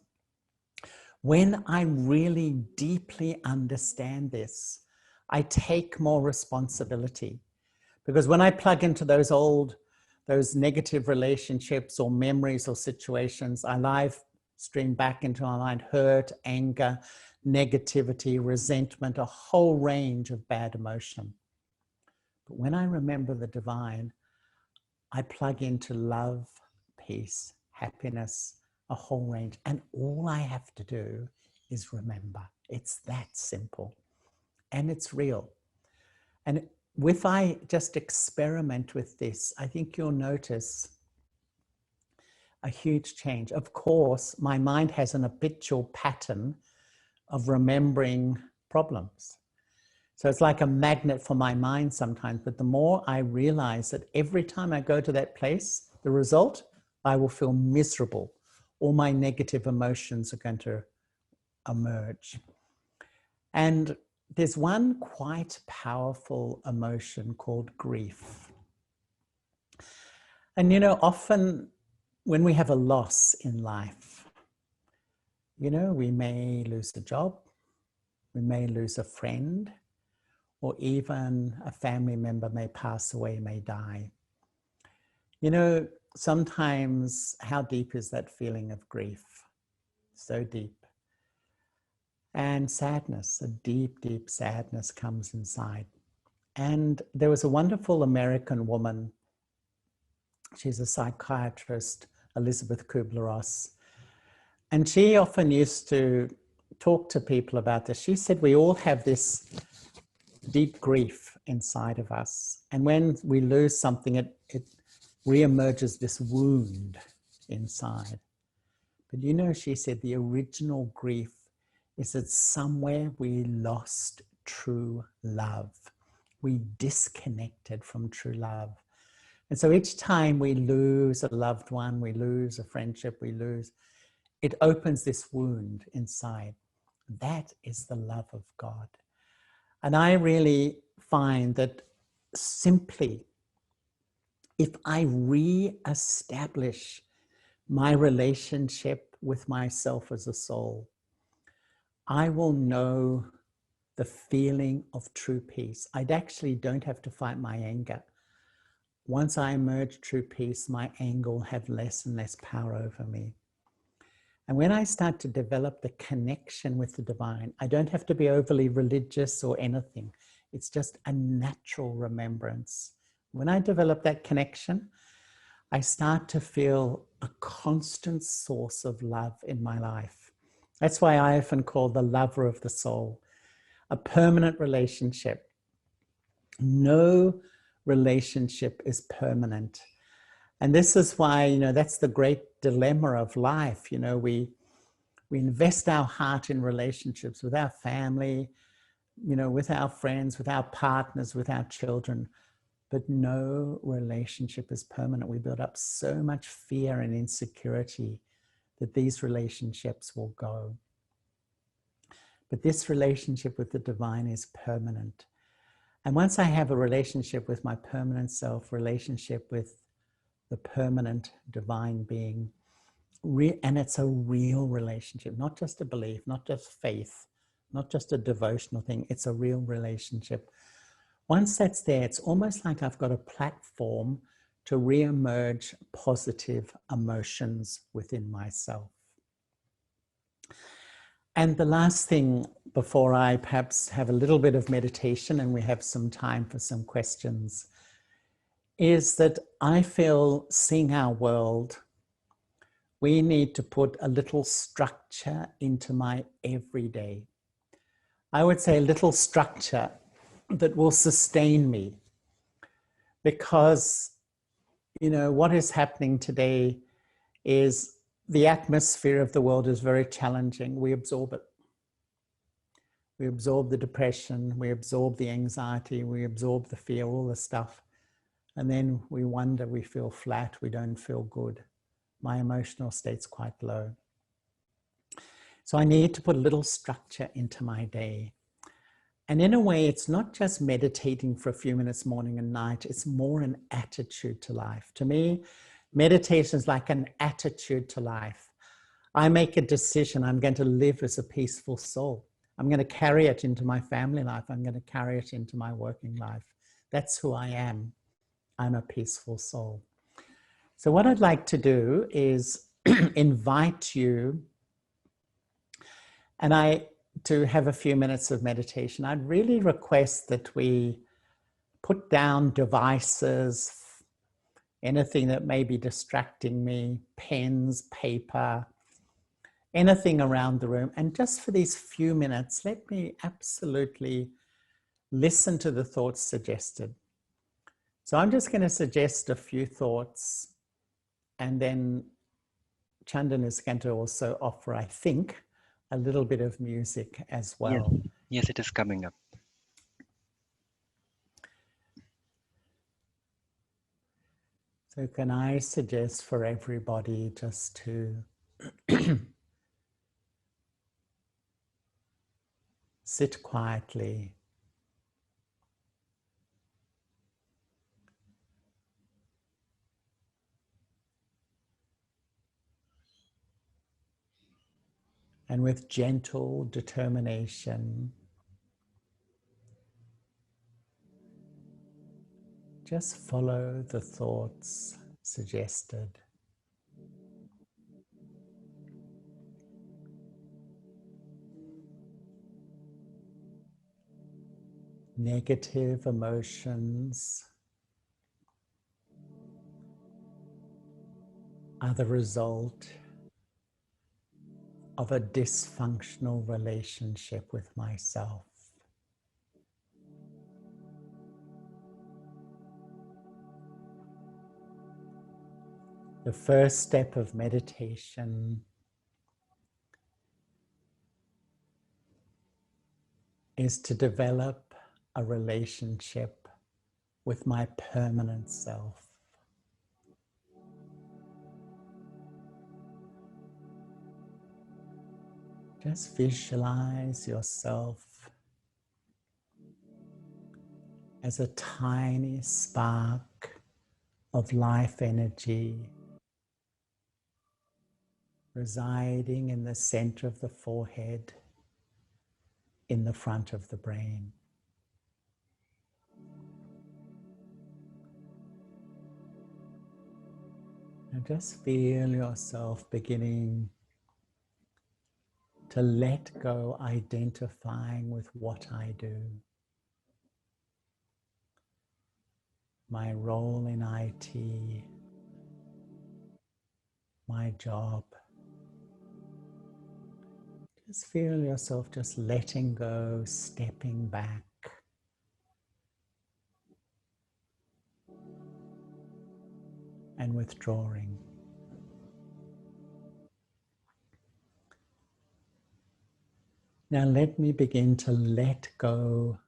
when I really deeply understand this, I take more responsibility. Because when I plug into those negative relationships or memories or situations, I live stream back into my mind hurt, anger, negativity, resentment, a whole range of bad emotion. But when I remember the divine, I plug into love, peace, happiness, a whole range. And all I have to do is remember. It's that simple. And it's real. And if I just experiment with this, I think you'll notice a huge change. Of course, my mind has an habitual pattern of remembering problems. So it's like a magnet for my mind sometimes, but the more I realize that every time I go to that place, the result, I will feel miserable. All my negative emotions are going to emerge. And there's one quite powerful emotion called grief. And you know, often when we have a loss in life, you know, we may lose a job, we may lose a friend, or even a family member may pass away, may die. You know, sometimes how deep is that feeling of grief? So deep. And sadness, a deep, deep sadness comes inside. And there was a wonderful American woman, she's a psychiatrist, Elizabeth Kubler-Ross, and she often used to talk to people about this. She said we all have this deep grief inside of us. And when we lose something, it reemerges this wound inside. But you know, she said the original grief is that somewhere we lost true love. We disconnected from true love. And so each time we lose a loved one, we lose a friendship, it opens this wound inside. That is the love of God. And I really find that simply, if I re-establish my relationship with myself as a soul, I will know the feeling of true peace. I actually don't have to fight my anger. Once I emerge true peace, my anger will have less and less power over me. And when I start to develop the connection with the divine, I don't have to be overly religious or anything. It's just a natural remembrance. When I develop that connection, I start to feel a constant source of love in my life. That's why I often call the lover of the soul, a permanent relationship. No relationship is permanent. And this is why, that's the great dilemma of life. We invest our heart in relationships with our family, with our friends, with our partners, with our children. But no relationship is permanent. We build up so much fear and insecurity that these relationships will go. But this relationship with the divine is permanent. And once I have a relationship with my permanent self, relationship with the permanent divine being, and it's a real relationship, not just a belief, not just faith, not just a devotional thing, it's a real relationship. Once that's there, it's almost like I've got a platform to re-emerge positive emotions within myself. And the last thing, before I perhaps have a little bit of meditation and we have some time for some questions, is that I feel, seeing our world, we need to put a little structure into my everyday. I would say a little structure that will sustain me, because what is happening today is the atmosphere of the world is very challenging. We absorb it. We absorb the depression, we absorb the anxiety, we absorb the fear, all the stuff. And then we wonder, we feel flat, we don't feel good. My emotional state's quite low. So I need to put a little structure into my day. And in a way, it's not just meditating for a few minutes morning and night, it's more an attitude to life. To me, meditation is like an attitude to life. I make a decision, I'm going to live as a peaceful soul. I'm going to carry it into my family life. I'm going to carry it into my working life. That's who I am. I'm a peaceful soul. So what I'd like to do is invite you to have a few minutes of meditation. I'd really request that we put down devices, anything that may be distracting me, pens, paper, anything around the room. And just for these few minutes, let me absolutely listen to the thoughts suggested. So I'm just going to suggest a few thoughts, and then Chandan is going to also offer, I think, a little bit of music as well. Yes, it is coming up. So can I suggest for everybody just to sit quietly, and with gentle determination, just follow the thoughts suggested. Negative emotions are the result of a dysfunctional relationship with myself. The first step of meditation is to develop a relationship with my permanent self. Just visualize yourself as a tiny spark of life energy residing in the center of the forehead, in the front of the brain. And just feel yourself beginning to let go identifying with what I do. My role in IT, my job. Just feel yourself just letting go, stepping back, and withdrawing. Now let me begin to let go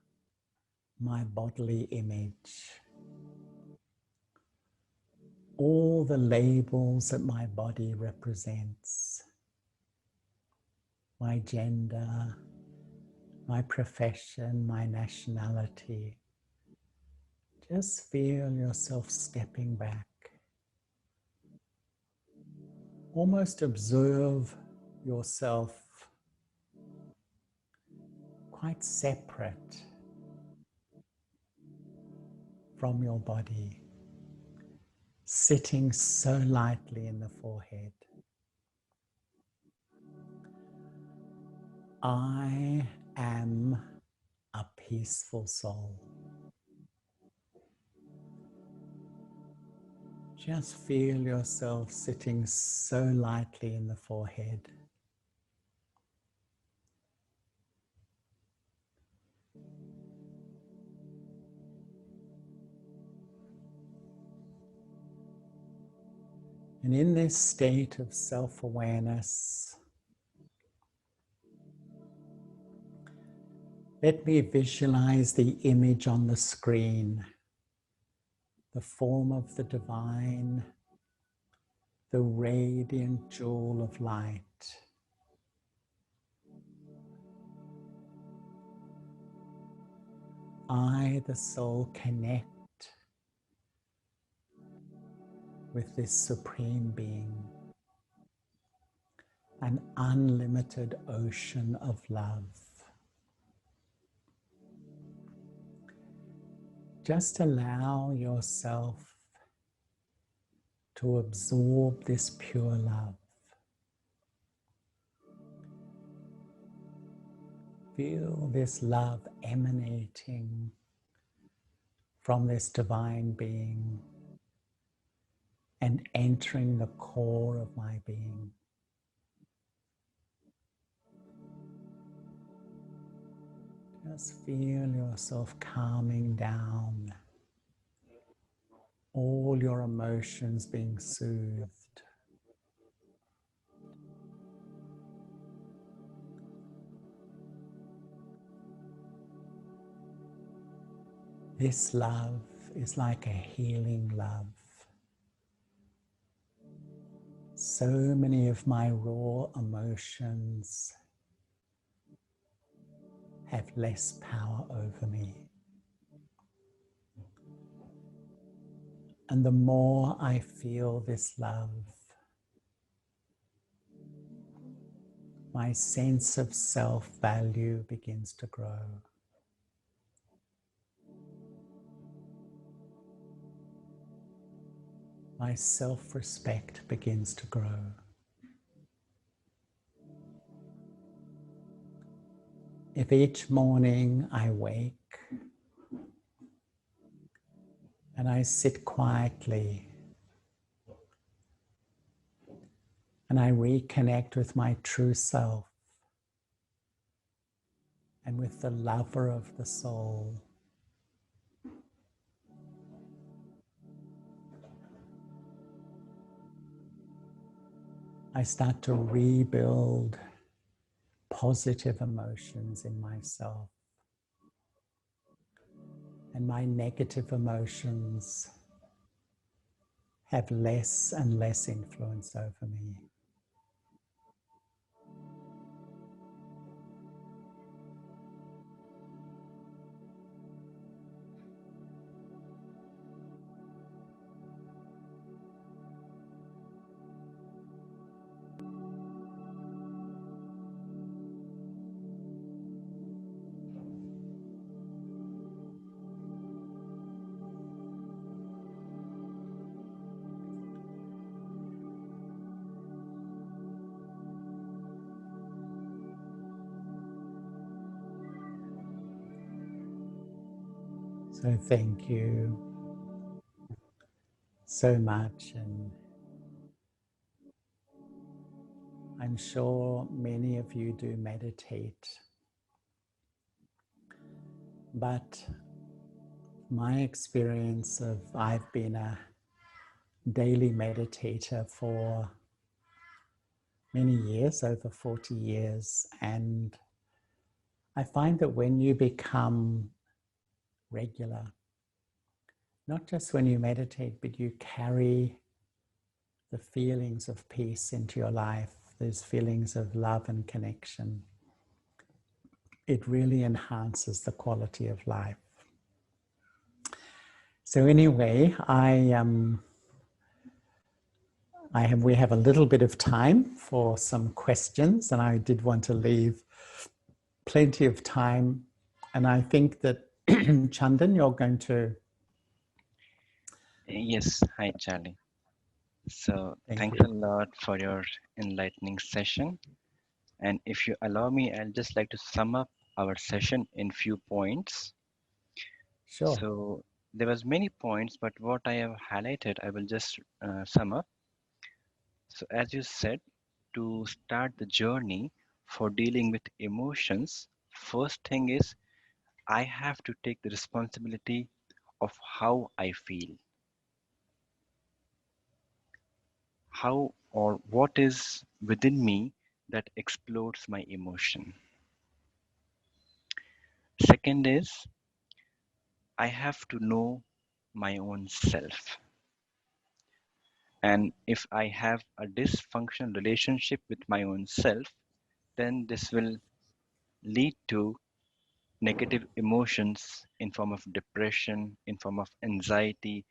my bodily image. All the labels that my body represents. My gender, my profession, my nationality. Just feel yourself stepping back. Almost observe yourself quite separate from your body, sitting so lightly in the forehead. I am a peaceful soul. Just feel yourself sitting so lightly in the forehead. And in this state of self-awareness, let me visualize the image on the screen, the form of the divine, the radiant jewel of light. I, the soul, connect with this supreme being, an unlimited ocean of love. Just allow yourself to absorb this pure love. Feel this love emanating from this divine being and entering the core of my being. Just feel yourself calming down, all your emotions being soothed. This love is like a healing love. So many of my raw emotions have less power over me. And the more I feel this love, my sense of self-value begins to grow. My self-respect begins to grow. If each morning I wake and I sit quietly and I reconnect with my true self and with the lover of the soul, I start to rebuild positive emotions in myself. and my negative emotions have less and less influence over me. So thank you so much, and I'm sure many of you do meditate, but my experience of I've been a daily meditator for many years, over 40 years, and I find that when you become regular, not just when you meditate, but you carry the feelings of peace into your life, those feelings of love and connection, it really enhances the quality of life. So anyway, we have a little bit of time for some questions, and I did want to leave plenty of time. And I think that Chandan, you're going to. Yes, hi Charlie. So Thank thanks you. a lot for your enlightening session. And if you allow me, I'll just like to sum up our session in few points. Sure. So there was many points, but what I have highlighted, I will just sum up. So as you said, to start the journey for dealing with emotions, first thing is I have to take the responsibility of how I feel, how or what is within me that explodes my emotion. Second is I have to know my own self. And if I have a dysfunctional relationship with my own self, then this will lead to negative emotions in form of depression, in form of anxiety,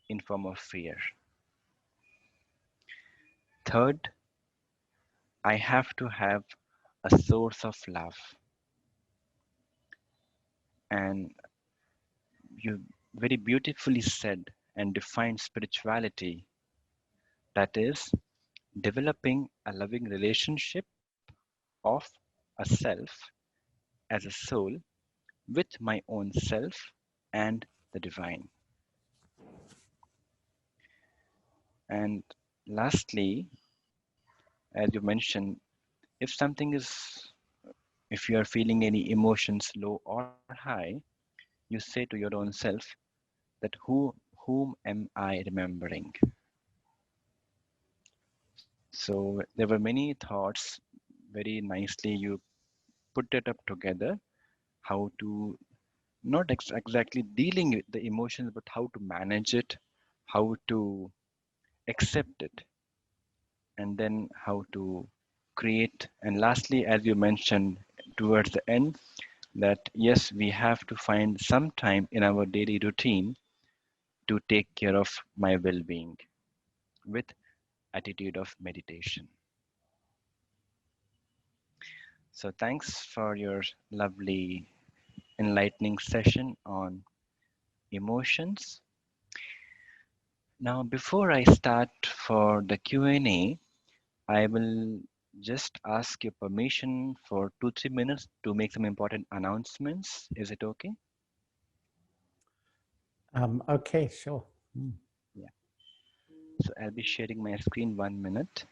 in form of fear. Third, I have to have a source of love. And you very beautifully said and defined spirituality, that is developing a loving relationship of a self as a soul with my own self and the divine. And lastly, as you mentioned, if something is, if you are feeling any emotions low or high, you say to your own self that whom am I remembering? So there were many thoughts, very nicely you put it up together, how to not exactly dealing with the emotions, but how to manage it, how to accept it, and then how to create. And lastly, as you mentioned towards the end, that yes, we have to find some time in our daily routine to take care of my well-being with attitude of meditation. So thanks for your lovely enlightening session on emotions. Now before I start for the Q&A, I will just ask your permission for 2-3 minutes to make some important announcements. Is it okay? Okay, sure. Yeah. So I'll be sharing my screen 1 minute.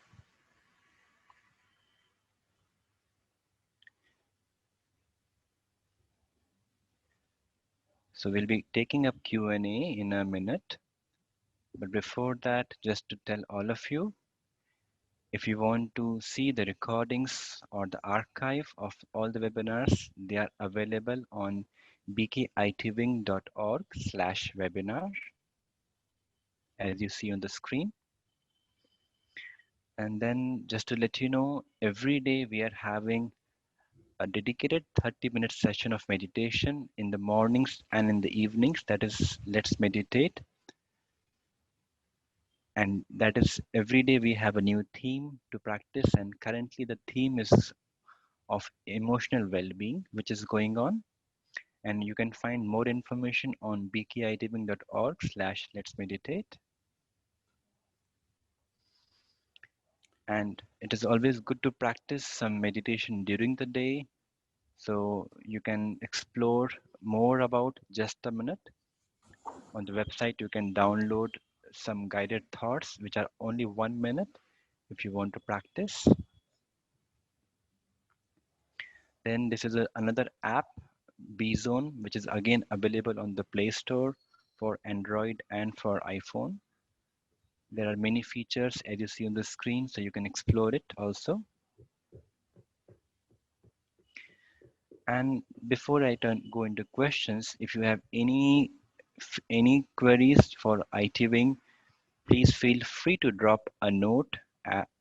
So we'll be taking up Q&A in a minute. But before that, just to tell all of you, if you want to see the recordings or the archive of all the webinars, they are available on bkitving.org/webinar, as you see on the screen. And then just to let you know, every day we are having a dedicated 30-minute session of meditation in the mornings and in the evenings. That is, let's meditate. And that is every day we have a new theme to practice. And currently the theme is of emotional well-being, which is going on. And you can find more information on bkitving.org/let's meditate. And it is always good to practice some meditation during the day. So you can explore more about Just a Minute. On the website, you can download some guided thoughts, which are only 1 minute if you want to practice. Then this is another app, B-Zone, which is again available on the Play Store for Android and for iPhone. There are many features as you see on the screen, so you can explore it also. And before I go into questions, if you have any queries for ITwing, please feel free to drop a note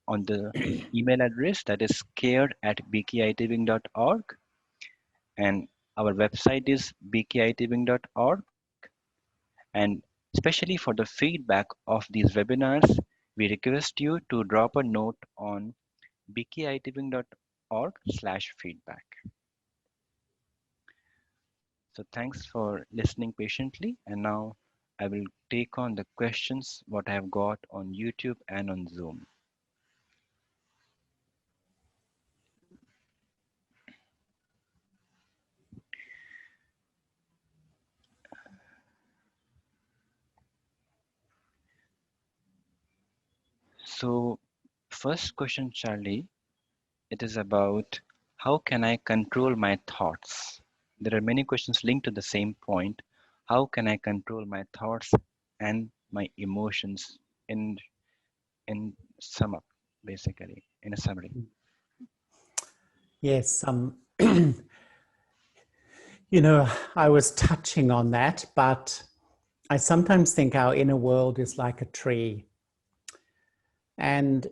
on the email address that is care@bkitving.org. And our website is bkitving.org. And especially for the feedback of these webinars, we request you to drop a note on bkitving.org/feedback. So thanks for listening patiently. And now I will take on the questions what I have got on YouTube and on Zoom. So first question, Charlie, it is about how can I control my thoughts? There are many questions linked to the same point. How can I control my thoughts and my emotions in sum up, basically, in a summary? Yes, you know, I was touching on that, but I sometimes think our inner world is like a tree. And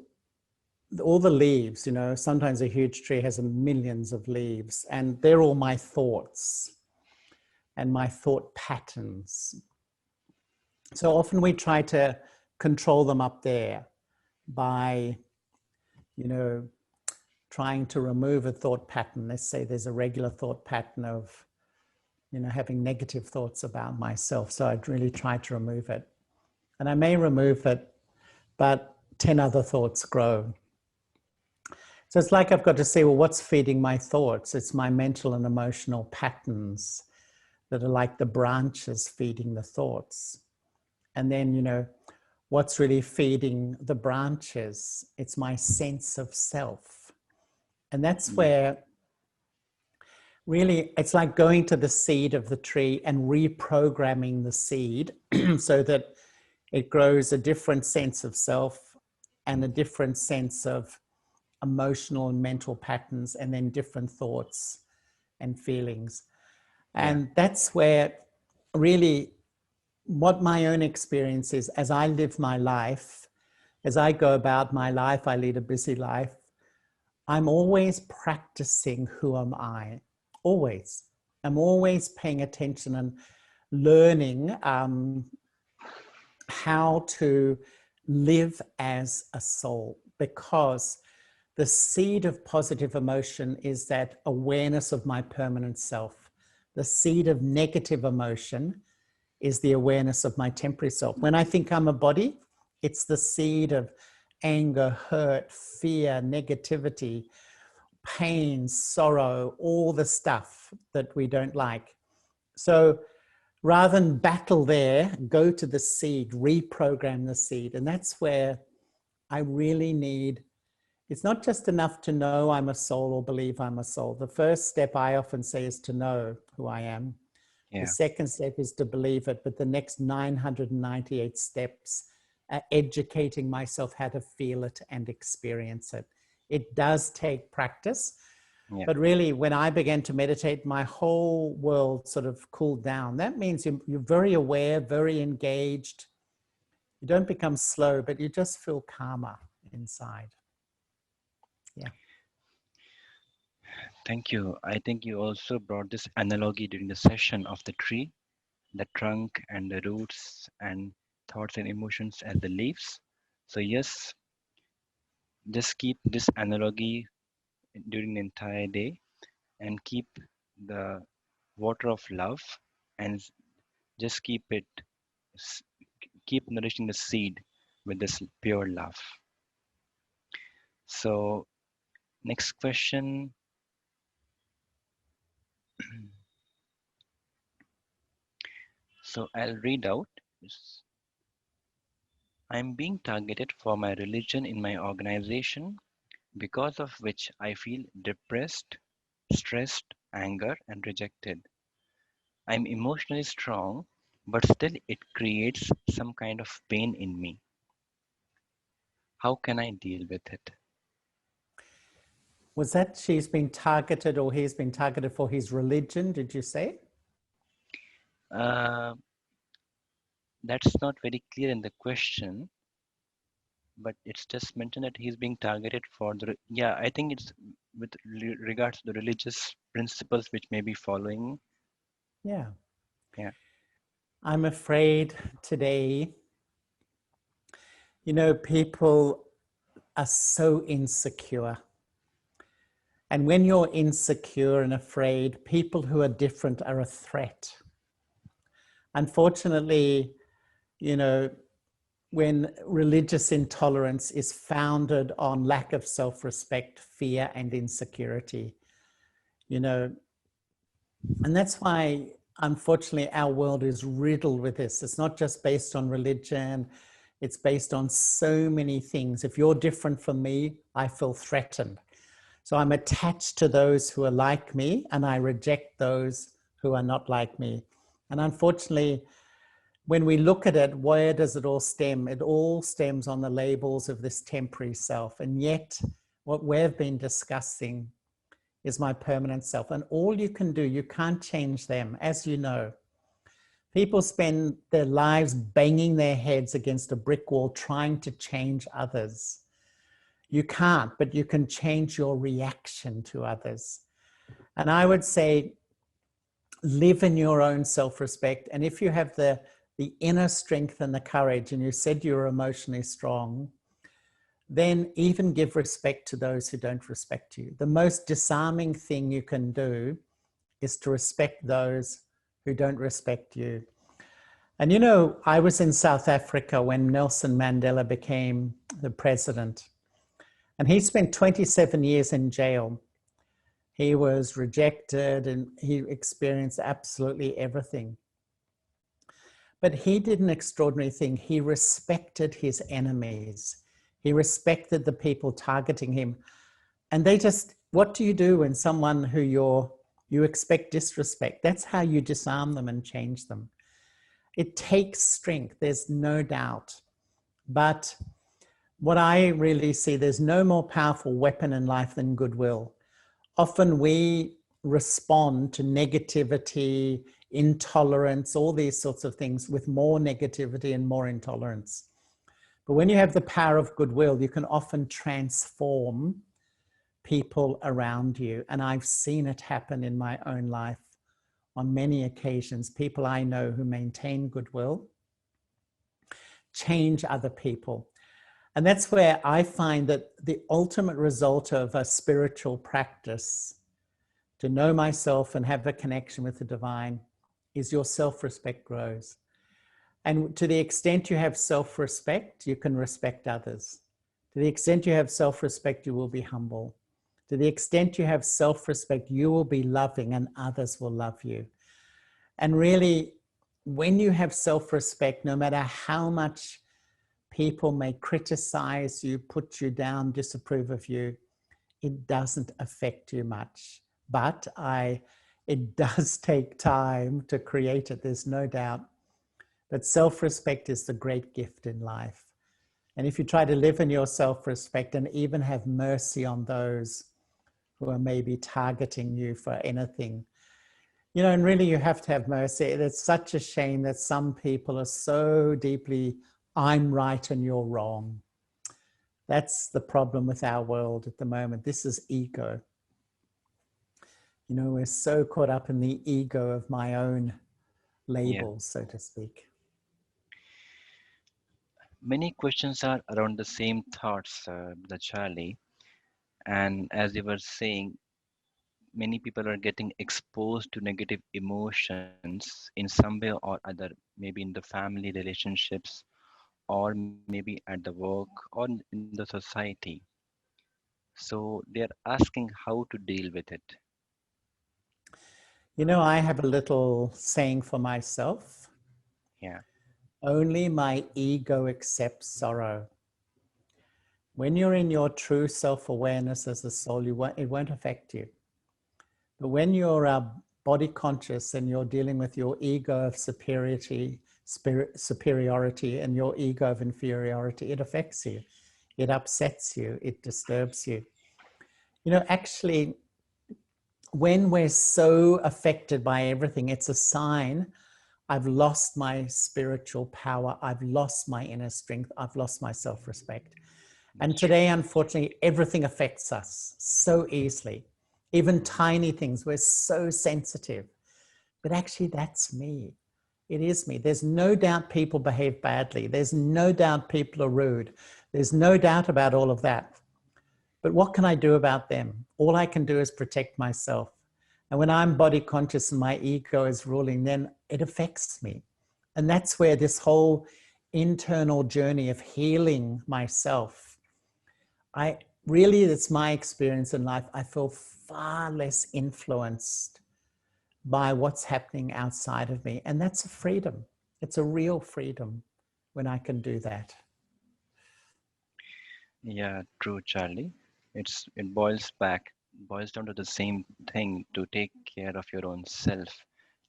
all the leaves, you know, sometimes a huge tree has millions of leaves, and they're all my thoughts and my thought patterns. So often we try to control them up there by, you know, trying to remove a thought pattern. Let's say there's a regular thought pattern of, you know, having negative thoughts about myself. So I'd really try to remove it. And I may remove it, but 10 other thoughts grow. So it's like I've got to say, well, what's feeding my thoughts? It's my mental and emotional patterns that are like the branches feeding the thoughts. And then, you know, what's really feeding the branches? It's my sense of self. And that's where really it's like going to the seed of the tree and reprogramming the seed so that it grows a different sense of self and a different sense of emotional and mental patterns, and then different thoughts and feelings. And that's where really what my own experience is as I live my life, as I go about my life, I lead a busy life. I'm always practicing who am I, always. I'm always paying attention and learning how to live as a soul, because the seed of positive emotion is that awareness of my permanent self. The seed of negative emotion is the awareness of my temporary self. When I think I'm a body, it's the seed of anger, hurt, fear, negativity, pain, sorrow, all the stuff that we don't like. So rather than battle there, go to the seed, reprogram the seed. And that's where I really need, it's not just enough to know I'm a soul or believe I'm a soul. The first step I often say is to know who I am. The second step is to believe it, but the next 998 steps are educating myself how to feel it and experience it. It does take practice, Yeah. But really, when I began to meditate, my whole world sort of cooled down. That means you're very aware, very engaged. You don't become slow, but you just feel calmer inside. Yeah. Thank you. I think you also brought this analogy during the session of the tree, the trunk and the roots and thoughts and emotions as the leaves. So yes, just keep this analogy during the entire day and keep the water of love and just s- keep nourishing the seed with this pure love. So next question. So I'll read out. I'm being targeted for my religion in my organization, because of which I feel depressed, stressed, anger, and rejected. I'm emotionally strong, but still it creates some kind of pain in me. How can I deal with it? Was that she's been targeted or he's been targeted for his religion, did you say? Uh, that's not very clear in the question, but it's just mentioned that he's being targeted for the. Yeah, I think it's with regards to the religious principles which may be following. Yeah. Yeah. I'm afraid today, people are so insecure. And when you're insecure and afraid, people who are different are a threat. Unfortunately, you know, when religious intolerance is founded on lack of self-respect, fear, and insecurity, you know, and that's why, unfortunately, our world is riddled with this. It's not just based on religion, it's based on so many things. If you're different from me, I feel threatened. So I'm attached to those who are like me, and I reject those who are not like me. And unfortunately, when we look at it, where does it all stem? It all stems on the labels of this temporary self. And yet, what we've been discussing is my permanent self. And all you can do, you can't change them. As you know, people spend their lives banging their heads against a brick wall trying to change others. You can't, but you can change your reaction to others. And I would say, live in your own self-respect. And if you have the inner strength and the courage, and you said you're emotionally strong, then even give respect to those who don't respect you. The most disarming thing you can do is to respect those who don't respect you. And I was in South Africa when Nelson Mandela became the president, and he spent 27 years in jail. He was rejected and he experienced absolutely everything. But he did an extraordinary thing. He respected his enemies. He respected the people targeting him. And what do you do when someone who you expect disrespect? That's how you disarm them and change them. It takes strength, there's no doubt. But what I really see, there's no more powerful weapon in life than goodwill. Often we respond to negativity, intolerance, all these sorts of things with more negativity and more intolerance. But when you have the power of goodwill, you can often transform people around you. And I've seen it happen in my own life on many occasions. People I know who maintain goodwill change other people. And that's where I find that the ultimate result of a spiritual practice, to know myself and have a connection with the divine, is your self-respect grows. And to the extent you have self-respect, you can respect others. To the extent you have self-respect, you will be humble. To the extent you have self-respect, you will be loving and others will love you. And really, when you have self-respect, no matter how much people may criticize you, put you down, disapprove of you, it doesn't affect you much. But it does take time to create it, there's no doubt. But self-respect is the great gift in life. And if you try to live in your self-respect and even have mercy on those who are maybe targeting you for anything. You know, and really you have to have mercy. It's such a shame that some people are so deeply, I'm right and you're wrong. That's the problem with our world at the moment. This is ego. You know, we're so caught up in the ego of my own Yeah. labels, so to speak. Many questions are around the same thoughts, the Charlie. And as you were saying, many people are getting exposed to negative emotions in some way or other, maybe in the family relationships, or maybe at the work or in the society. So they're asking how to deal with it. You know, I have a little saying for myself: Yeah, only my ego accepts sorrow. When you're in your true self-awareness as a soul, it won't affect you. But when you're body conscious and you're dealing with your ego of superiority and your ego of inferiority, it affects you. It upsets you. It disturbs you. You know, actually, when we're so affected by everything, it's a sign I've lost my spiritual power. I've lost my inner strength. I've lost my self-respect. And that's true. today, unfortunately, everything affects us so easily. Even tiny things, we're so sensitive. But actually, that's me. It is me. There's no doubt people behave badly. There's no doubt people are rude. There's no doubt about all of that. But what can I do about them? All I can do is protect myself. And when I'm body conscious and my ego is ruling, then it affects me. And that's where this whole internal journey of healing myself, I really, it's my experience in life. I feel far less influenced by what's happening outside of me. And that's a freedom. It's a real freedom when I can do that. Yeah, true, Charlie. Boils down to the same thing, to take care of your own self,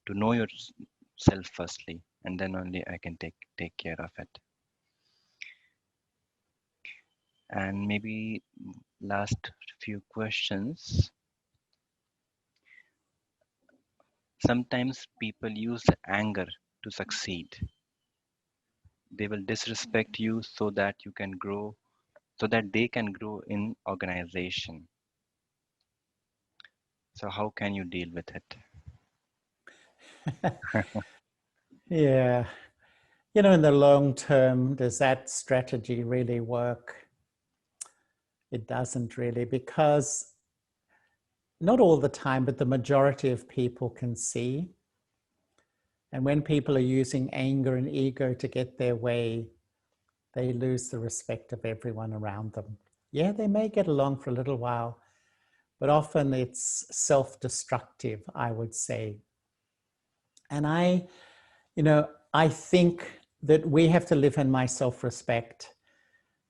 to know yourself firstly, and then only I can take care of it. And maybe last few questions. Sometimes people use anger to succeed. They will disrespect you so that you can grow, so that they can grow in organization. So how can you deal with it? Yeah. You know, in the long term, does that strategy really work? It doesn't really, because not all the time, but the majority of people can see. And when people are using anger and ego to get their way, they lose the respect of everyone around them. Yeah, they may get along for a little while, but often it's self-destructive, I would say. And I think that we have to live in my self-respect.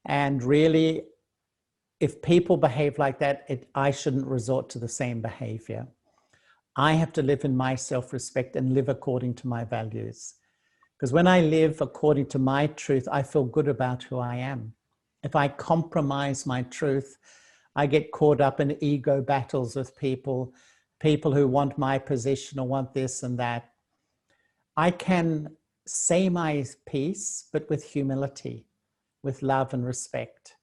And really, if people behave like that, I shouldn't resort to the same behavior. I have to live in my self-respect and live according to my values. Because when I live according to my truth, I feel good about who I am. If I compromise my truth, I get caught up in ego battles with people who want my position or want this and that. I can say my piece, but with humility, with love and respect.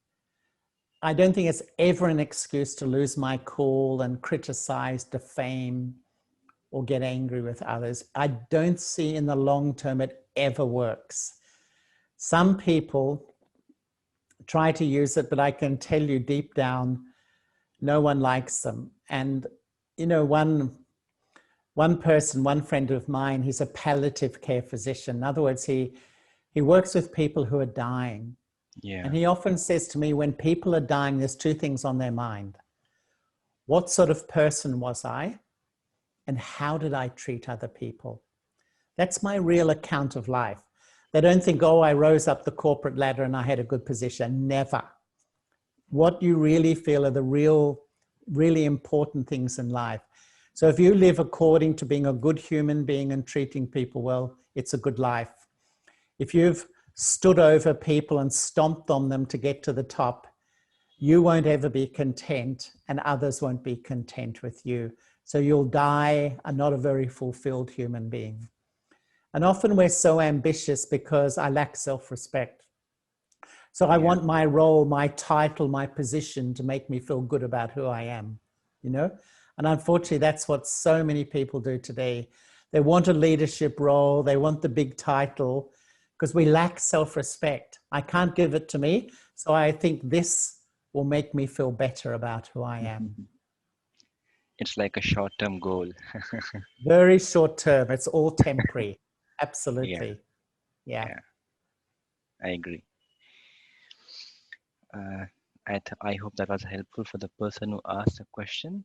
I don't think it's ever an excuse to lose my cool and criticize, defame, or get angry with others. I don't see in the long term it ever works. Some people try to use it, but I can tell you deep down, no one likes them. And, you know, one person, one friend of mine, he's a palliative care physician. In other words, he works with people who are dying. Yeah, And he often says to me, when people are dying, there's two things on their mind. What sort of person was I? And how did I treat other people? That's my real account of life. They don't think, oh, I rose up the corporate ladder and I had a good position. Never. What you really feel are the really important things in life. So if you live according to being a good human being and treating people well, it's a good life. If you've stood over people and stomped on them to get to the top, you won't ever be content and others won't be content with you. So you'll die not a very fulfilled human being. And often we're so ambitious because I lack self-respect. So I Yeah. want my role, my title, my position to make me feel good about who I am, you know? And unfortunately, that's what so many people do today. They want a leadership role. They want the big title because we lack self-respect. I can't give it to me. So I think this will make me feel better about who I am. It's like a short-term goal. Very short term. It's all temporary. Yeah, Absolutely. Yeah. yeah, I agree. Uh, I hope that was helpful for the person who asked the question.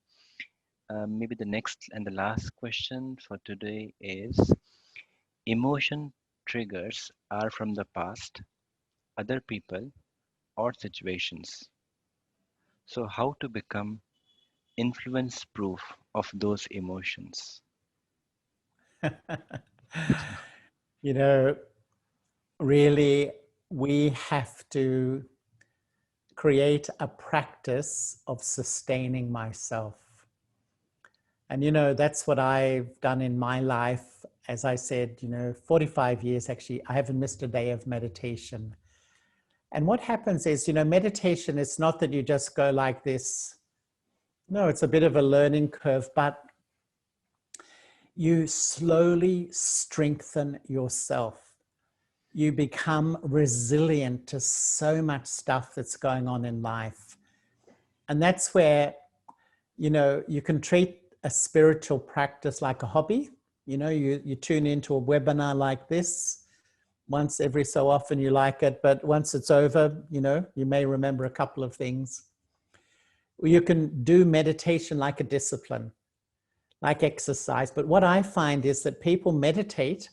Maybe the next and the last question for today is emotion triggers are from the past, other people, or situations. So, how to become influence proof of those emotions? You know, really, we have to create a practice of sustaining myself. And, you know, that's what I've done in my life. As I said, you know, 45 years actually, I haven't missed a day of meditation. And what happens is, you know, meditation, it's not that you just go like this. No, it's a bit of a learning curve, but you slowly strengthen yourself. You become resilient to so much stuff that's going on in life. And that's where, you know, you can treat a spiritual practice like a hobby. You know, you tune into a webinar like this. Once every so often you like it, but once it's over, you know, you may remember a couple of things. You can do meditation like a discipline, like exercise. But what I find is that people meditate,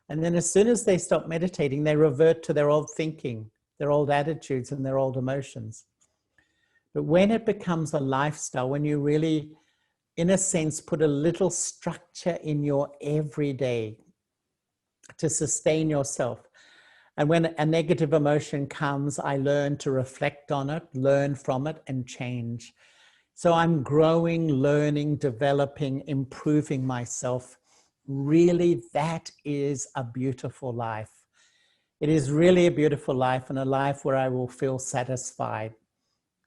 and then as soon as they stop meditating, they revert to their old thinking, their old attitudes, and their old emotions. But when it becomes a lifestyle, when you really, in a sense, put a little structure in your everyday to sustain yourself. And when a negative emotion comes, I learn to reflect on it, learn from it, and change. So I'm growing, learning, developing, improving myself. Really, that is a beautiful life. It is really a beautiful life, and a life where I will feel satisfied.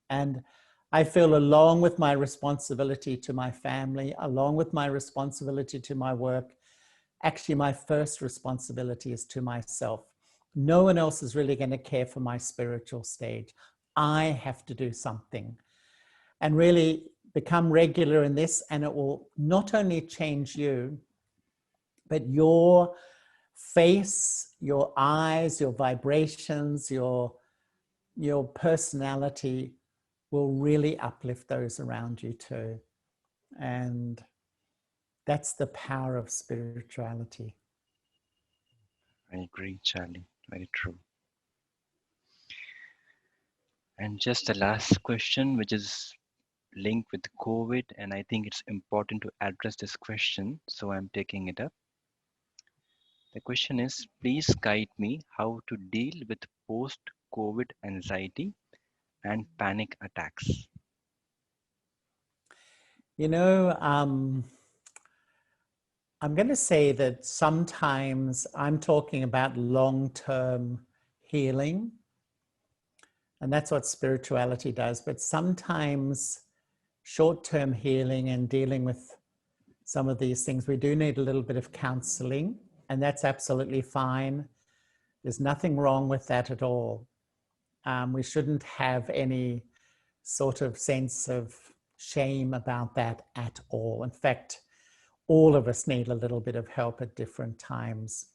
And I feel, along with my responsibility to my family, along with my responsibility to my work, actually my first responsibility is to myself. No one else is really going to care for my spiritual stage. I have to do something and really become regular in this, and it will not only change you, but your face, your eyes, your vibrations, your personality will really uplift those around you too. And that's the power of spirituality. I agree, Charlie. Very true. And just the last question, which is linked with COVID, and I think it's important to address this question, so I'm taking it up. The question is, please guide me how to deal with post-COVID anxiety and panic attacks. You know, I'm going to say that sometimes I'm talking about long-term healing, and that's what spirituality does. But sometimes short-term healing and dealing with some of these things, we do need a little bit of counseling, and that's absolutely fine. There's nothing wrong with that at all. We shouldn't have any sort of sense of shame about that at all. In fact, all of us need a little bit of help at different times.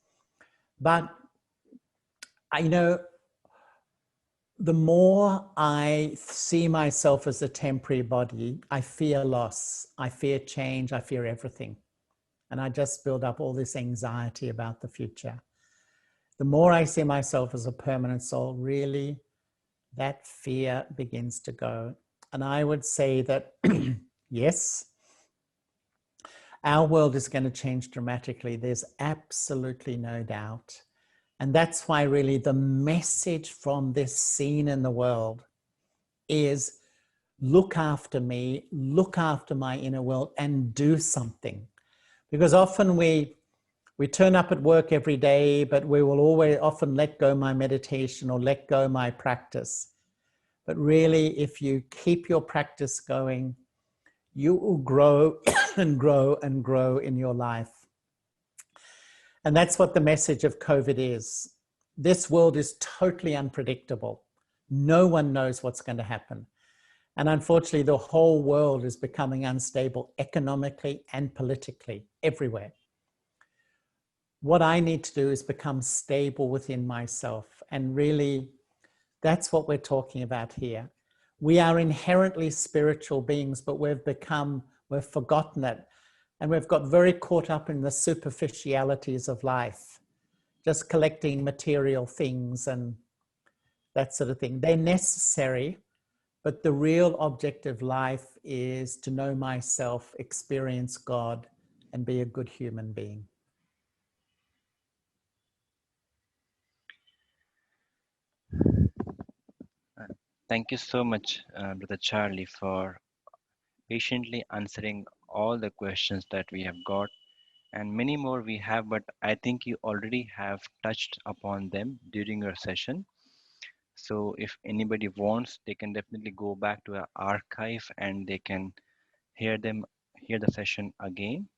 But I know the more I see myself as a temporary body, I fear loss, I fear change, I fear everything. And I just build up all this anxiety about the future. The more I see myself as a permanent soul, really, that fear begins to go. And I would say that, yes, our world is going to change dramatically. There's absolutely no doubt. And that's why really the message from this scene in the world is look after me, look after my inner world, and do something. Because often we turn up at work every day, but we will always often let go my meditation or let go my practice. But really, if you keep your practice going, you will grow and grow and grow in your life. And that's what the message of COVID is. This world is totally unpredictable. No one knows what's going to happen. And unfortunately, the whole world is becoming unstable economically and politically everywhere. What I need to do is become stable within myself. And really, that's what we're talking about here. We are inherently spiritual beings, but we've forgotten it. And we've got very caught up in the superficialities of life, just collecting material things and that sort of thing. They're necessary, but the real object of life is to know myself, experience God, and be a good human being. Thank you so much, Brother Charlie, for patiently answering all the questions that we have got, and many more we have, but I think you already have touched upon them during your session. So if anybody wants, they can definitely go back to our archive and they can hear the session again.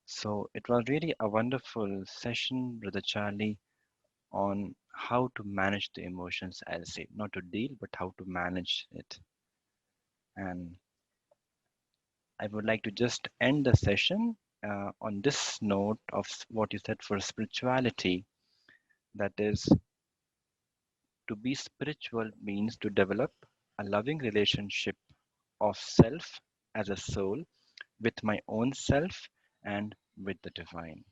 So it was really a wonderful session, Brother Charlie, on how to manage the emotions, as I say, not to deal, but how to manage it. And I would like to just end the session on this note of what you said for spirituality. That is, to be spiritual means to develop a loving relationship of self as a soul with my own self and with the divine.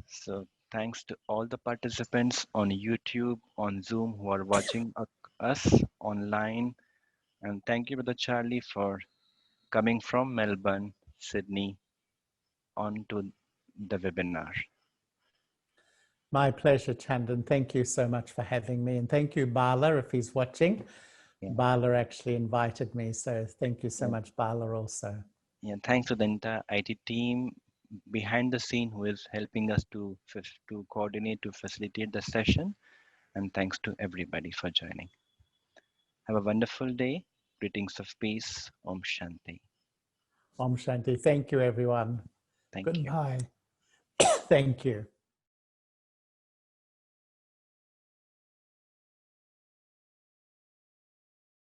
So, thanks to all the participants on YouTube, on Zoom who are watching us online. And thank you, Brother Charlie, for coming from Melbourne, Sydney, onto the webinar. My pleasure, Chandan. Thank you so much for having me. And thank you, Bala, if he's watching. Yeah, Bala actually invited me. So thank you so yeah, much, Bala, also. yeah. Thanks to the entire IT team behind the scene who is helping us to coordinate, to facilitate the session. And thanks to everybody for joining. Have a wonderful day. Greetings of peace. Om Shanti. Om Shanti. Thank you, everyone. Thank you. Goodbye. Thank you.